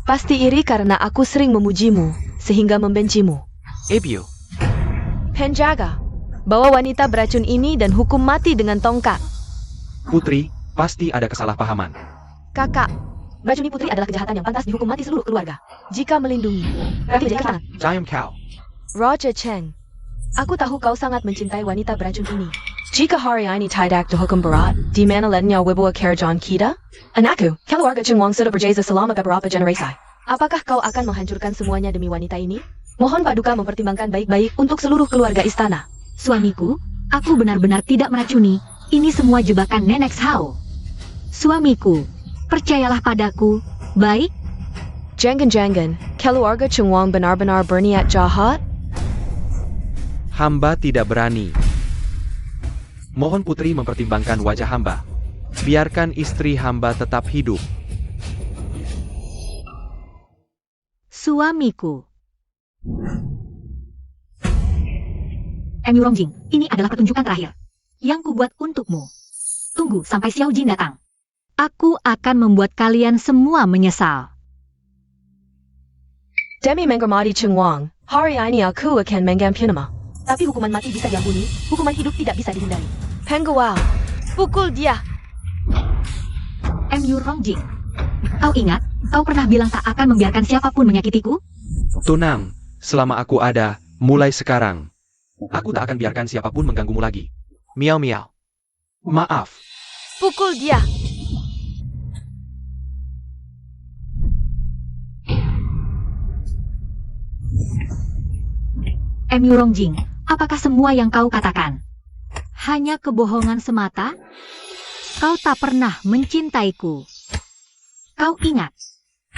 Speaker 4: Pasti iri karena aku sering memujimu, sehingga membencimu.
Speaker 3: Ebio.
Speaker 4: Penjaga, bawa wanita beracun ini dan hukum mati dengan tongkat.
Speaker 3: Putri, pasti ada kesalahpahaman.
Speaker 4: Kakak, meracuni putri adalah kejahatan yang pantas dihukum mati seluruh keluarga. Jika melindungi, berarti menjadi tangan.
Speaker 3: Diam kau.
Speaker 4: Roger Cheng, aku tahu kau sangat mencintai wanita beracun ini. Jika hari ini tidak dihukum berat, di mana letaknya wibawa kerajaan kita? Anakku, keluarga Cheng Wang sudah berjaya selama beberapa generasi. Apakah kau akan menghancurkan semuanya demi wanita ini? Mohon Paduka mempertimbangkan baik-baik untuk seluruh keluarga istana.
Speaker 1: Suamiku, aku benar-benar tidak meracuni. Ini semua jebakan Nenek Zhao. Suamiku, Percayalah padaku, baik?
Speaker 4: Jangan-jangan, keluarga Chungwang benar-benar berniat jahat?
Speaker 3: Hamba tidak berani. Mohon putri mempertimbangkan wajah hamba. Biarkan istri hamba tetap hidup.
Speaker 1: Suamiku. Emyurongjing, ini adalah pertunjukan terakhir yang kubuat untukmu. Tunggu sampai Xiao Jin datang. Aku akan membuat kalian semua menyesal.
Speaker 4: Demi menghormati Chungwang, hari ini aku akan menggampunnya.
Speaker 1: Tapi hukuman mati bisa diampuni, hukuman hidup tidak bisa dihindari.
Speaker 4: Pengguau, pukul dia.
Speaker 1: Emyurongjing, kau ingat, kau pernah bilang tak akan membiarkan siapapun menyakitiku?
Speaker 3: Tunang, selama aku ada, mulai sekarang, aku tak akan biarkan siapapun mengganggumu lagi. Miau miau. Maaf.
Speaker 4: Pukul dia.
Speaker 1: Emyurongjing, apakah semua yang kau katakan hanya kebohongan semata? Kau tak pernah mencintaiku. Kau ingat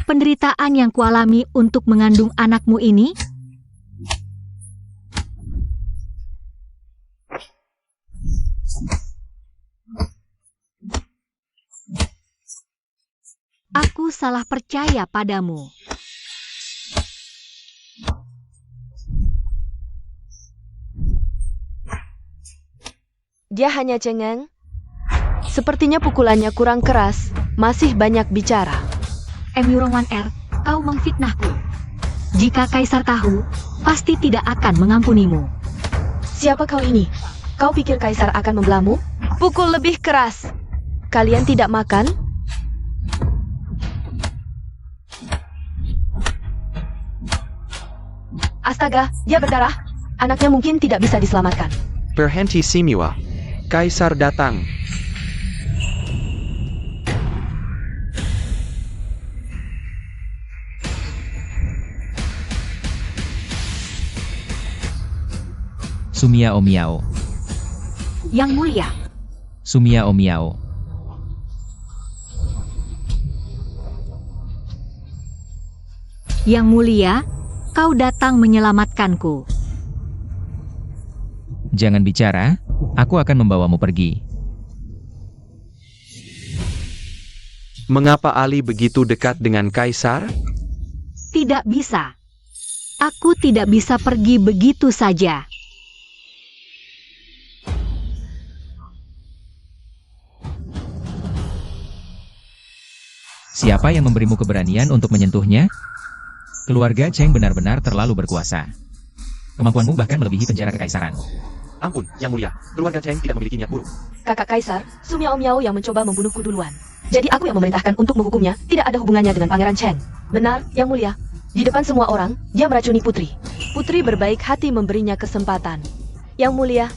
Speaker 1: penderitaan yang kualami untuk mengandung anakmu ini? Aku salah percaya padamu.
Speaker 4: Dia hanya cengeng. Sepertinya pukulannya kurang keras, masih banyak bicara.
Speaker 1: Emyurong 1R, kau memfitnahku. Jika Kaisar tahu, pasti tidak akan mengampunimu.
Speaker 4: Siapa kau ini? Kau pikir Kaisar akan membelamu? Pukul lebih keras. Kalian tidak makan? Astaga, dia berdarah. Anaknya mungkin tidak bisa diselamatkan.
Speaker 3: Berhenti Simiwa. Kaisar datang.
Speaker 2: Sumiao Miao.
Speaker 1: Yang mulia,
Speaker 2: Sumiao Miao.
Speaker 1: yang mulia, kau datang menyelamatkanku.
Speaker 2: Jangan bicara, aku akan membawamu pergi.
Speaker 3: Mengapa Ali begitu dekat dengan Kaisar?
Speaker 1: Tidak bisa. Aku tidak bisa pergi begitu saja.
Speaker 2: Siapa yang memberimu keberanian untuk menyentuhnya? Keluarga Cheng benar-benar terlalu berkuasa. Kemampuanmu bahkan melebihi penjara kekaisaran.
Speaker 3: Ampun, Yang Mulia. Keluarga Cheng tidak memiliki niat buruk.
Speaker 4: Kakak Kaisar, Sumiao Miao yang mencoba membunuhku duluan. Jadi aku yang memerintahkan untuk menghukumnya, tidak ada hubungannya dengan Pangeran Cheng. Benar, Yang Mulia. Di depan semua orang, dia meracuni Putri. Putri berbaik hati memberinya kesempatan. Yang Mulia,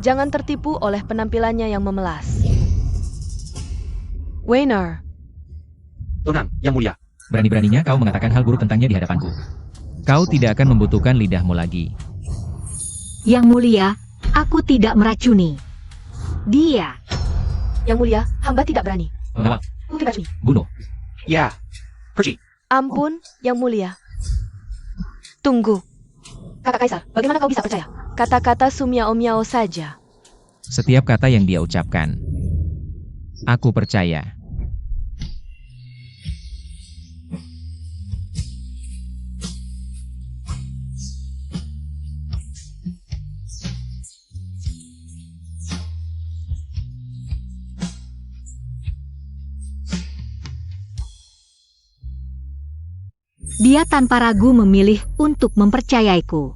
Speaker 4: jangan tertipu oleh penampilannya yang memelas. Weiner,
Speaker 3: Tenang, Yang Mulia.
Speaker 2: Berani-beraninya kau mengatakan hal buruk tentangnya di hadapanku. Kau tidak akan membutuhkan lidahmu lagi.
Speaker 1: Yang mulia, aku tidak meracuni dia.
Speaker 4: Yang Mulia, hamba tidak berani.
Speaker 2: Mengawal,
Speaker 4: Putri racuni.
Speaker 2: bunuh.
Speaker 3: Ya. Pergi.
Speaker 4: Ampun, Yang Mulia. Tunggu. Kakak Kaisar, bagaimana kau bisa percaya? Kata-kata Sumiao Miao saja.
Speaker 2: Setiap kata yang dia ucapkan. Aku percaya.
Speaker 1: Dia tanpa ragu memilih untuk mempercayaiku.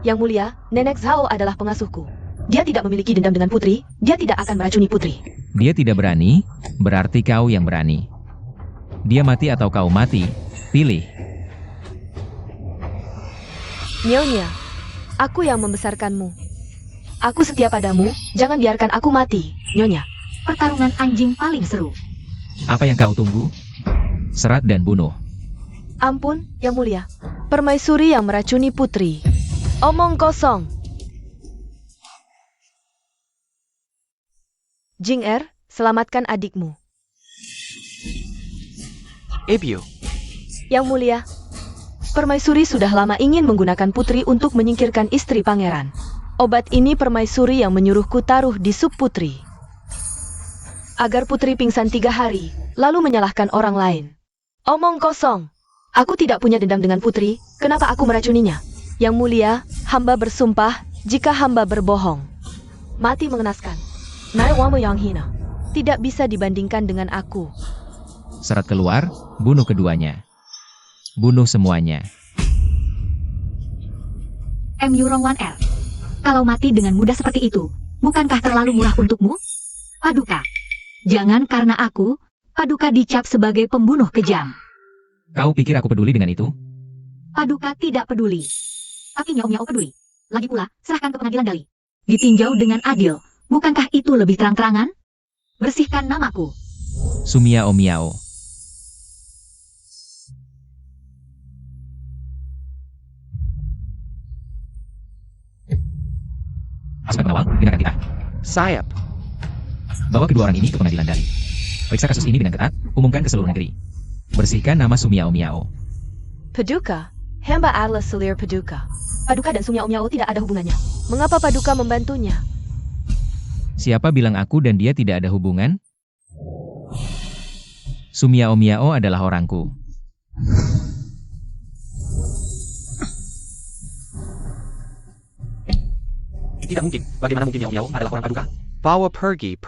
Speaker 4: Yang Mulia, Nenek Zhao adalah pengasuhku. Dia tidak memiliki dendam dengan Putri, dia tidak akan meracuni Putri.
Speaker 2: Dia tidak berani, berarti kau yang berani. Dia mati atau kau mati, pilih.
Speaker 4: Nyonya, aku yang membesarkanmu. Aku setia padamu, jangan biarkan aku mati, Nyonya.
Speaker 1: Pertarungan anjing paling seru.
Speaker 2: Apa yang kau tunggu? Serat dan bunuh.
Speaker 4: Ampun, Yang Mulia. Permaisuri yang meracuni Putri. Omong kosong. Jing selamatkan adikmu.
Speaker 3: Ebio,
Speaker 4: Yang mulia, Permaisuri sudah lama ingin menggunakan putri untuk menyingkirkan istri pangeran. Obat ini Permaisuri yang menyuruhku taruh di sup putri. Agar putri pingsan 3 hari, lalu menyalahkan orang lain. Omong kosong. Aku tidak punya dendam dengan putri, kenapa aku meracuninya? Yang mulia, hamba bersumpah, jika hamba berbohong. Mati mengenaskan. Nai wama yang hina. Tidak bisa dibandingkan dengan aku.
Speaker 2: Serat keluar, bunuh keduanya. Bunuh semuanya.
Speaker 1: M.Yurong-1R. Kalau mati dengan mudah seperti itu, bukankah terlalu murah untukmu? Paduka. Jangan karena aku, Paduka dicap sebagai pembunuh kejam.
Speaker 2: Kau pikir aku peduli dengan itu?
Speaker 1: Paduka tidak peduli. Tapi Nyao peduli. Lagi pula, serahkan ke pengadilan Dali. Ditinjau dengan adil, bukankah itu lebih terang-terangan? Bersihkan namaku.
Speaker 2: Sumiao Miao. Pasukan pengawal, dengarkan kita.
Speaker 3: sayap.
Speaker 2: Bawa kedua orang ini ke pengadilan Dali. Periksa kasus ini dengan ketat, umumkan ke seluruh negeri. Bersihkan nama Sumiao Miao.
Speaker 4: Paduka, hamba adalah selir Paduka. Paduka dan Sumiao tidak ada hubungannya. Mengapa Paduka membantunya?
Speaker 2: Siapa bilang aku dan dia tidak ada hubungan? Sumiao Miao adalah orangku.
Speaker 3: Tidak mungkin. Bagaimana mungkin Miao adalah orang Paduka? Bawa pergi.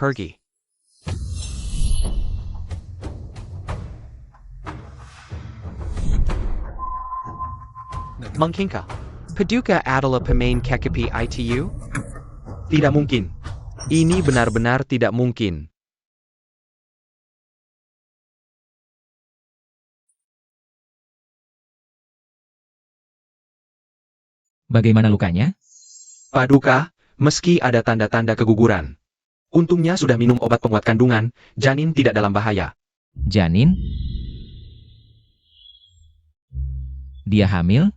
Speaker 3: Mungkinkah Paduka adalah pemain KKP ITU? Tidak mungkin. Ini benar-benar tidak mungkin.
Speaker 2: Bagaimana lukanya?
Speaker 3: Paduka, meski ada tanda-tanda keguguran. Untungnya sudah minum obat penguat kandungan, janin tidak dalam bahaya.
Speaker 2: Janin? Dia hamil?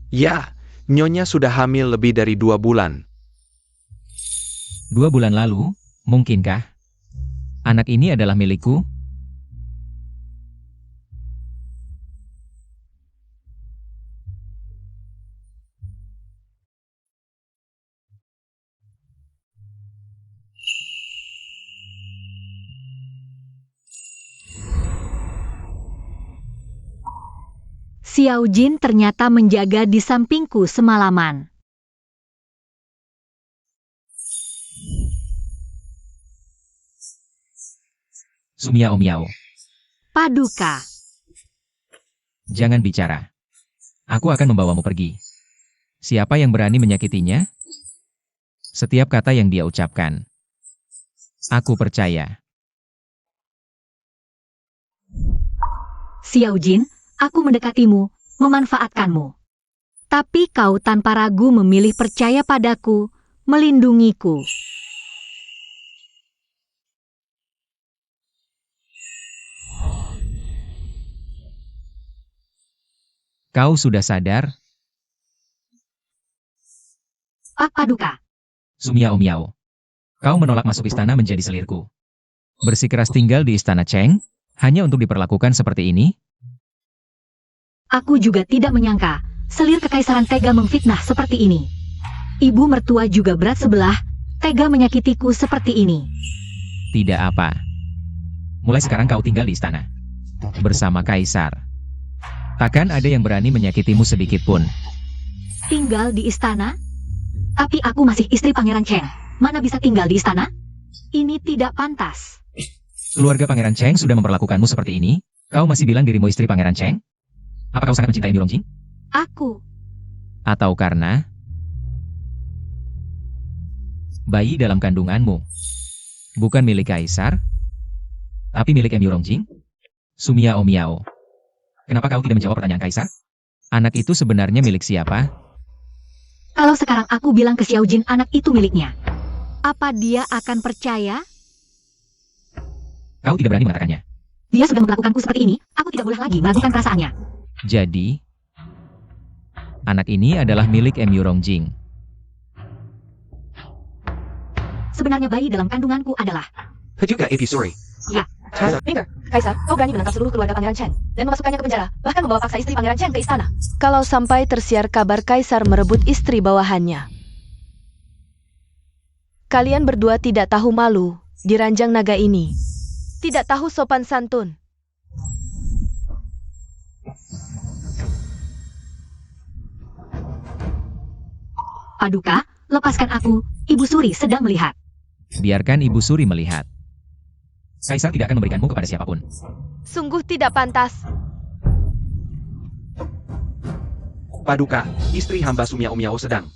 Speaker 3: Ya, Nyonya sudah hamil lebih dari 2 bulan.
Speaker 2: 2 bulan lalu, mungkinkah? Anak ini adalah milikku?
Speaker 1: Xiao Jin ternyata menjaga di sampingku semalaman.
Speaker 2: Sumiao Miao.
Speaker 1: Paduka.
Speaker 2: Jangan bicara. Aku akan membawamu pergi. Siapa yang berani menyakitinya? Setiap kata yang dia ucapkan. Aku percaya.
Speaker 1: Xiao Jin, aku mendekatimu, memanfaatkanmu. Tapi kau tanpa ragu memilih percaya padaku, melindungiku.
Speaker 2: Kau sudah sadar?
Speaker 1: Paduka.
Speaker 2: Sumiao Miao. Kau menolak masuk istana menjadi selirku. Bersikeras tinggal di istana Cheng, hanya untuk diperlakukan seperti ini?
Speaker 1: Aku juga tidak menyangka, selir kekaisaran tega memfitnah seperti ini. Ibu mertua juga berat sebelah, tega menyakitiku seperti ini.
Speaker 2: Tidak apa. Mulai sekarang kau tinggal di istana. Bersama Kaisar. Takkan ada yang berani menyakitimu sedikit pun.
Speaker 1: Tinggal di istana? Tapi aku masih istri Pangeran Cheng. Mana bisa tinggal di istana? Ini tidak pantas.
Speaker 2: Keluarga Pangeran Cheng sudah memperlakukanmu seperti ini? Kau masih bilang dirimu istri Pangeran Cheng? Apa kau sangat mencintai Mi Rongjing?
Speaker 1: Aku.
Speaker 2: Atau karena bayi dalam kandunganmu bukan milik Kaisar, tapi milik Mi Rongjing? Sumiao Miao. Kenapa kau tidak menjawab pertanyaan Kaisar? Anak itu sebenarnya milik siapa?
Speaker 1: Kalau sekarang aku bilang ke Xiao Jin anak itu miliknya, apa dia akan percaya?
Speaker 2: Kau tidak berani mengatakannya.
Speaker 1: Dia sudah memperlakukanku seperti ini, aku tidak boleh lagi meragukan perasaannya.
Speaker 2: Jadi, anak ini adalah milik Mi Rongjing.
Speaker 1: Sebenarnya bayi dalam kandunganku adalah...
Speaker 3: Juga Ebusuri.
Speaker 1: Ya.
Speaker 4: Finger, Kaisar, kau berani menangkap seluruh keluarga Pangeran Cheng dan memasukkannya ke penjara, bahkan membawa paksa istri Pangeran Cheng ke istana. Kalau sampai tersiar kabar Kaisar merebut istri bawahannya. Kalian berdua tidak tahu malu di ranjang naga ini. Tidak tahu sopan santun.
Speaker 1: Paduka, lepaskan aku. Ibu Suri sedang melihat.
Speaker 2: Biarkan Ibu Suri melihat. Kaisar tidak akan memberikanmu kepada siapapun.
Speaker 4: Sungguh tidak pantas.
Speaker 3: Paduka, istri hamba Sumiao Miao sedang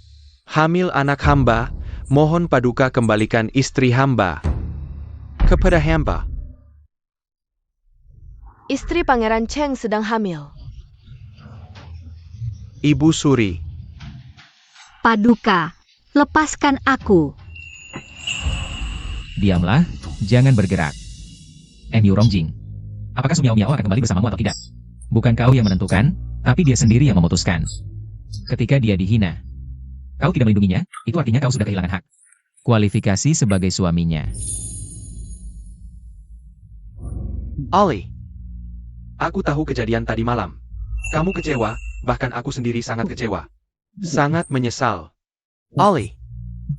Speaker 3: hamil anak hamba. Mohon Paduka kembalikan istri hamba kepada hamba.
Speaker 4: Istri Pangeran Cheng sedang hamil.
Speaker 3: Ibu Suri.
Speaker 1: Paduka, lepaskan aku.
Speaker 2: Diamlah, jangan bergerak. Emu Rongjing, apakah Sumiao Miao akan kembali bersamamu atau tidak? Bukan kau yang menentukan, tapi dia sendiri yang memutuskan. Ketika dia dihina, kau tidak melindunginya, itu artinya kau sudah kehilangan hak. Kualifikasi sebagai suaminya.
Speaker 3: Ali. Aku tahu kejadian tadi malam. Kamu kecewa, bahkan aku sendiri sangat kecewa. Sangat menyesal. Ali.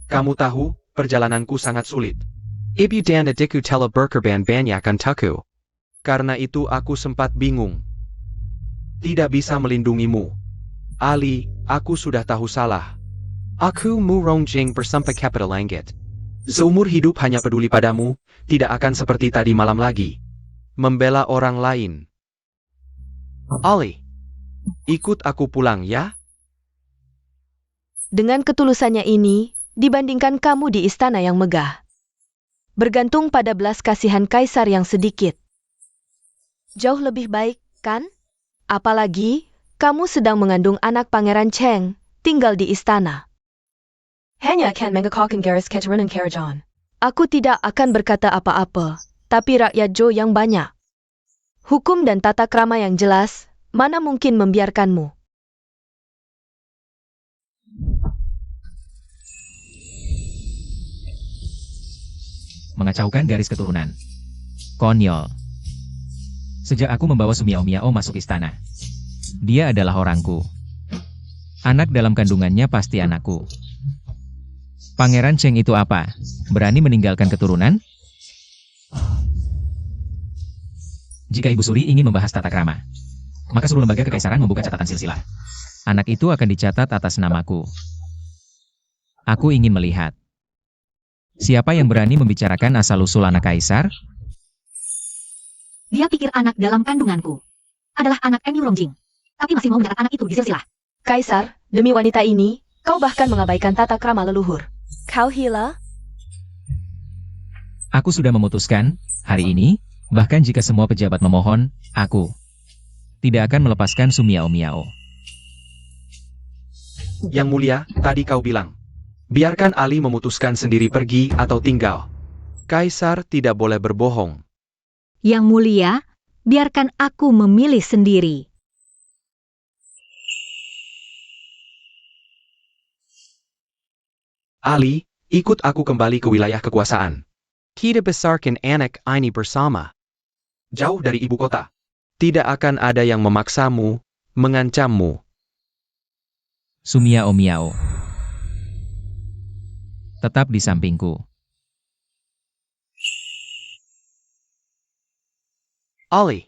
Speaker 3: Kamu tahu, perjalananku sangat sulit. Ibu dan adikku telah berkorban banyak untukku. Karena itu aku sempat bingung. Tidak bisa melindungimu. Ali, aku sudah tahu salah. Aku Mu Rongjing bersampai kepada langit. Seumur hidup hanya peduli padamu, tidak akan seperti tadi malam lagi. Membela orang lain. Ali, ikut aku pulang ya?
Speaker 4: Dengan ketulusannya ini, dibandingkan kamu di istana yang megah. Bergantung pada belas kasihan Kaisar yang sedikit. Jauh lebih baik, kan? Apalagi, kamu sedang mengandung anak Pangeran Cheng, tinggal di istana. Hanya akan mengekokkan garis keturunan Karajan. Aku tidak akan berkata apa-apa, tapi rakyat Zhou yang banyak. Hukum dan tata krama yang jelas, mana mungkin membiarkanmu.
Speaker 2: Mengacaukan garis keturunan. Konyol. Sejak aku membawa Sumiao Miao masuk istana, dia adalah orangku. Anak dalam kandungannya pasti anakku. Pangeran Cheng itu apa? Berani meninggalkan keturunan? Jika Ibu Suri ingin membahas tata krama, maka suruh lembaga kekaisaran membuka catatan silsilah. Anak itu akan dicatat atas namaku. Aku ingin melihat. Siapa yang berani membicarakan asal-usul anak kaisar?
Speaker 1: Dia pikir anak dalam kandunganku adalah anak Emu Rongjing, tapi masih mau mencatat anak itu di silsilah.
Speaker 4: Kaisar, demi wanita ini, kau bahkan mengabaikan tata krama leluhur. Kau hila?
Speaker 2: Aku sudah memutuskan, hari ini, bahkan jika semua pejabat memohon, aku tidak akan melepaskan Sumiao Miao.
Speaker 3: Yang mulia, tadi kau bilang, biarkan Ali memutuskan sendiri pergi atau tinggal. Kaisar tidak boleh berbohong.
Speaker 1: Yang mulia, biarkan aku memilih sendiri.
Speaker 3: Ali, ikut aku kembali ke wilayah kekuasaan. Kita besarkan anak ini bersama. Jauh dari ibu kota. Tidak akan ada yang memaksamu, mengancammu.
Speaker 2: Sumiao Miao tetap di sampingku.
Speaker 3: Ali.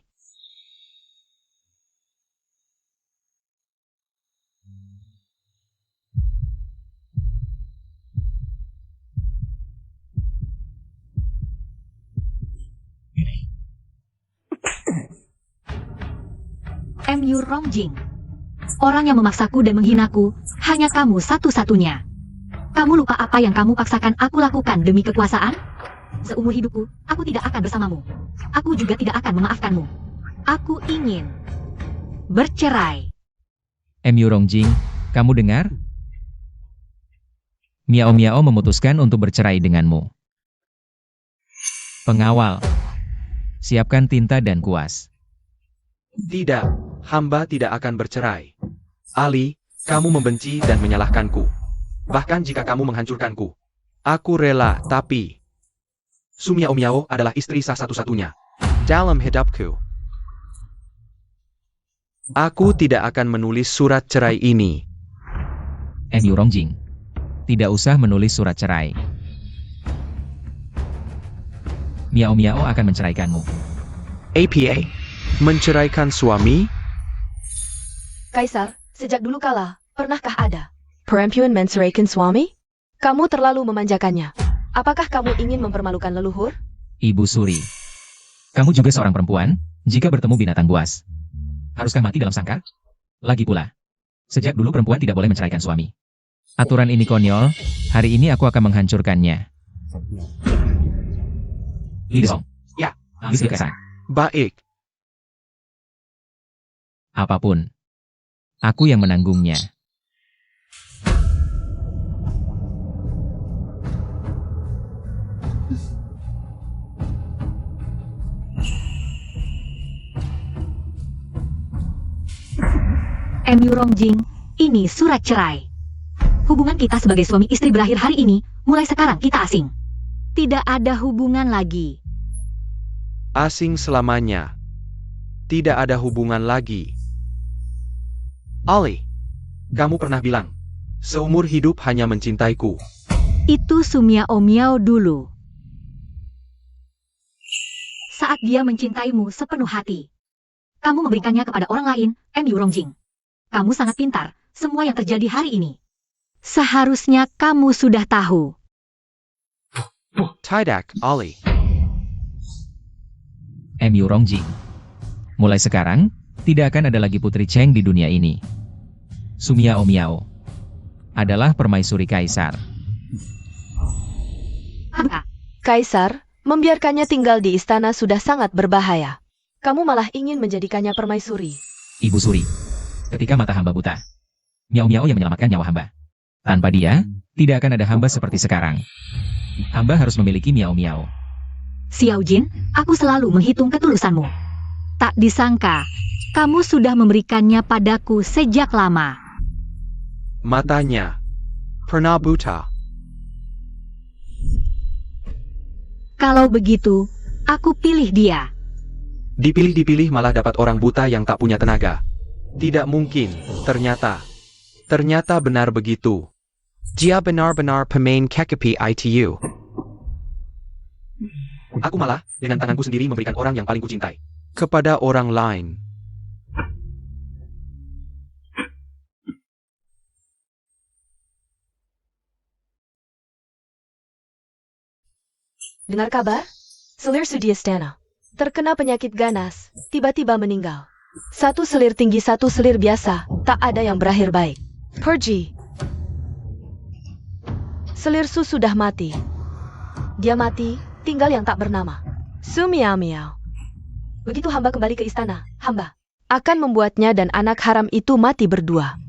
Speaker 1: Emu Rongjing. Orang yang memaksaku dan menghinaku, hanya kamu satu-satunya. Kamu lupa apa yang kamu paksakan aku lakukan demi kekuasaan? Seumur hidupku, aku tidak akan bersamamu. Aku juga tidak akan memaafkanmu. Aku ingin bercerai.
Speaker 2: Emu Rongjing, kamu dengar? Miao Miao memutuskan untuk bercerai denganmu. Pengawal, siapkan tinta dan kuas.
Speaker 3: Tidak, hamba tidak akan bercerai. Ali, kamu membenci dan menyalahkanku. Bahkan jika kamu menghancurkanku, Aku rela, tapi Su Miao Miao adalah istri sah satu-satunya dalam hidupku. Aku tidak akan menulis surat cerai ini.
Speaker 2: Yu Rongjing. Tidak usah menulis surat cerai. Miao Miao akan menceraikanmu.
Speaker 3: APA? Menceraikan suami?
Speaker 4: Kaisar, sejak dulu kala, pernahkah ada perempuan menceraikan suami? Kamu terlalu memanjakannya. Apakah kamu ingin mempermalukan leluhur?
Speaker 2: Ibu Suri. Kamu juga seorang perempuan, jika bertemu binatang buas. Haruskah mati dalam sangkar? Lagi pula, sejak dulu perempuan tidak boleh menceraikan suami. Aturan ini konyol, hari ini aku akan menghancurkannya. Li Dong.
Speaker 3: Ya.
Speaker 2: Habis kesan.
Speaker 3: Baik.
Speaker 2: Apapun. Aku yang menanggungnya.
Speaker 1: Yu Rongjing, ini surat cerai. Hubungan kita sebagai suami istri berakhir hari ini, mulai sekarang kita asing. Tidak ada hubungan lagi.
Speaker 3: Asing selamanya. Tidak ada hubungan lagi. Ali, kamu pernah bilang, seumur hidup hanya mencintaiku.
Speaker 1: Itu Su Miao Miao dulu. Saat dia mencintaimu sepenuh hati. Kamu memberikannya kepada orang lain, Yu Rongjing. Kamu sangat pintar, semua yang terjadi hari ini. Seharusnya kamu sudah tahu.
Speaker 3: Tidak, Ali.
Speaker 2: Yu Rongjing. Mulai sekarang, tidak akan ada lagi Putri Cheng di dunia ini. Su Miao Miao adalah permaisuri kaisar.
Speaker 1: Apa?
Speaker 4: Kaisar, membiarkannya tinggal di istana sudah sangat berbahaya. Kamu malah ingin menjadikannya permaisuri.
Speaker 2: Ibu Suri. Ketika mata hamba buta, Miao Miao yang menyelamatkan nyawa hamba. Tanpa dia, tidak akan ada hamba seperti sekarang. Hamba harus memiliki Miao Miao.
Speaker 1: Xiao Jin, aku selalu menghitung ketulusanmu. Tak disangka, kamu sudah memberikannya padaku sejak lama.
Speaker 3: Matanya pernah buta.
Speaker 1: Kalau begitu, aku pilih dia.
Speaker 3: Dipilih-dipilih malah dapat orang buta yang tak punya tenaga. Tidak mungkin, ternyata benar begitu. Dia benar-benar pemain KKP ITU. Aku malah, dengan tanganku sendiri memberikan orang yang paling kucintai kepada orang lain.
Speaker 4: Dengar kabar? Selir Sudi Istana terkena penyakit ganas, tiba-tiba meninggal. Satu selir tinggi, satu selir biasa, tak ada yang berakhir baik. Pergi. Selir Su sudah mati. Dia mati, tinggal yang tak bernama. Su Miao Miao. Begitu hamba kembali ke istana, hamba akan membuatnya dan anak haram itu mati berdua.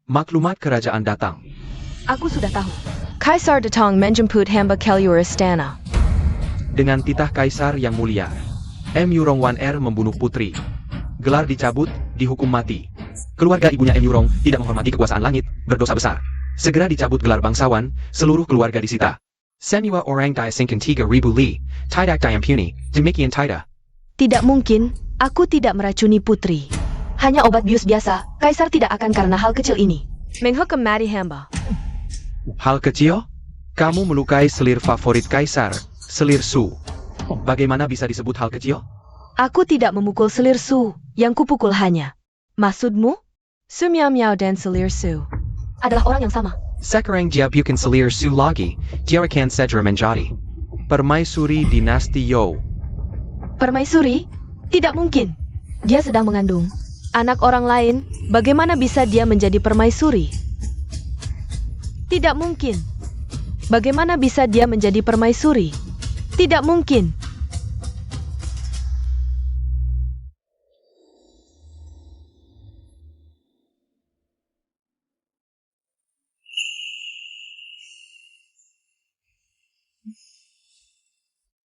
Speaker 3: Maklumat kerajaan datang.
Speaker 4: Aku sudah tahu. Kaisar datang menjemput hamba Kelur Istana.
Speaker 3: Dengan titah kaisar yang mulia, Yu Rong R membunuh putri. Gelar dicabut, dihukum mati. Keluarga ibunya Yu Rong tidak menghormati kekuasaan langit, berdosa besar. Segera dicabut gelar bangsawan, seluruh keluarga disita. Semua orang diasingkan 3.000 li, tidak diampuni, demikian tidak.
Speaker 4: Tidak mungkin, aku tidak meracuni putri. Hanya obat bius biasa, kaisar tidak akan karena hal kecil ini menghukum mati hamba.
Speaker 3: Hal kecil? Kamu melukai selir favorit kaisar, selir Su. Bagaimana bisa disebut hal kecil?
Speaker 4: Aku tidak memukul selir Su, yang kupukul hanya. Maksudmu? Su Miao Miao dan selir Su adalah orang yang sama.
Speaker 3: Sekarang dia bukan selir Su lagi, dia akan segera menjadi permaisuri dinasti Yo.
Speaker 4: Permaisuri? Tidak mungkin. Dia sedang mengandung anak orang lain, bagaimana bisa dia menjadi permaisuri? Tidak mungkin. Bagaimana bisa dia menjadi permaisuri? Tidak mungkin.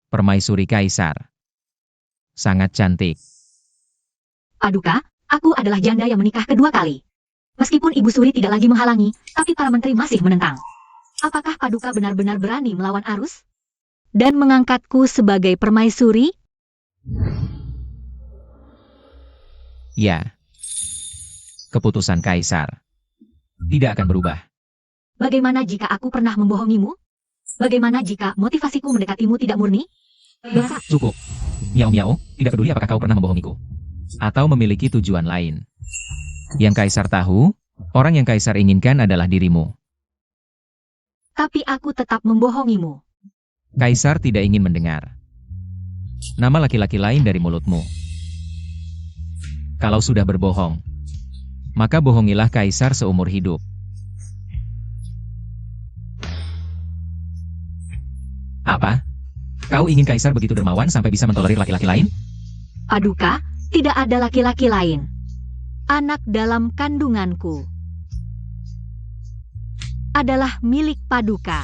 Speaker 2: Permaisuri kaisar. Sangat cantik.
Speaker 1: Paduka, aku adalah janda yang menikah kedua kali. Meskipun Ibu Suri tidak lagi menghalangi, tapi para menteri masih menentang. Apakah Paduka benar-benar berani melawan arus? Dan mengangkatku sebagai permaisuri?
Speaker 2: Ya. Keputusan Kaisar tidak akan berubah.
Speaker 1: Bagaimana jika aku pernah membohongimu? Bagaimana jika motivasiku mendekatimu tidak murni? Dosa.
Speaker 2: Cukup. Miao, tidak peduli apakah kau pernah membohongiku. Atau memiliki tujuan lain. Yang Kaisar tahu, orang yang Kaisar inginkan adalah dirimu.
Speaker 1: Tapi aku tetap membohongimu.
Speaker 2: Kaisar tidak ingin mendengar nama laki-laki lain dari mulutmu. Kalau sudah berbohong, maka bohongilah Kaisar seumur hidup. Apa? Kau ingin Kaisar begitu dermawan sampai bisa mentolerir laki-laki lain?
Speaker 1: Paduka, tidak ada laki-laki lain. Anak dalam kandunganku adalah milik Paduka.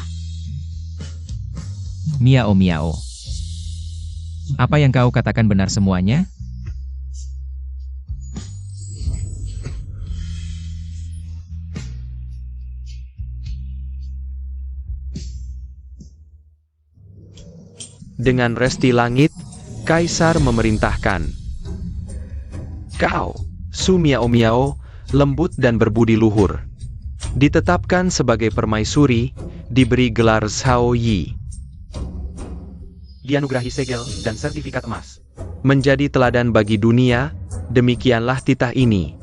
Speaker 2: Miao. Apa yang kau katakan benar semuanya?
Speaker 3: Dengan resti langit, Kaisar memerintahkan. Kau, Su Miao, lembut dan berbudi luhur. Ditetapkan sebagai permaisuri, diberi gelar Zhao Yi. Dianugerahi segel dan sertifikat emas. Menjadi teladan bagi dunia, demikianlah titah ini.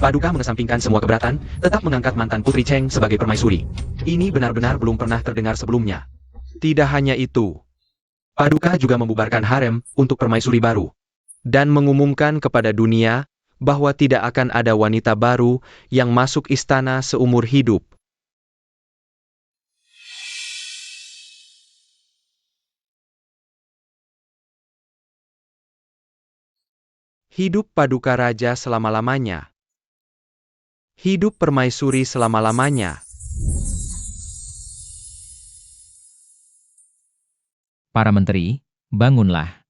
Speaker 3: Paduka mengesampingkan semua keberatan, tetap mengangkat mantan Putri Cheng sebagai permaisuri. Ini benar-benar belum pernah terdengar sebelumnya. Tidak hanya itu, Paduka juga membubarkan harem untuk permaisuri baru. Dan mengumumkan kepada dunia bahwa tidak akan ada wanita baru yang masuk istana seumur hidup. Hidup Paduka Raja selama-lamanya. Hidup permaisuri selama-lamanya.
Speaker 2: Para menteri, bangunlah.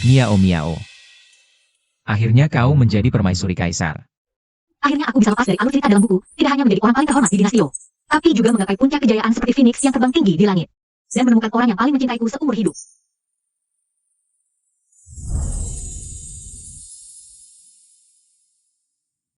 Speaker 2: Miao. Akhirnya kau menjadi permaisuri Kaisar.
Speaker 1: Akhirnya aku bisa lepas dari alur cerita dalam buku, tidak hanya menjadi orang paling terhormat di dinasti Yo, tapi juga menggapai puncak kejayaan seperti Phoenix yang terbang tinggi di langit. Dan menemukan orang yang paling mencintaiku seumur hidup.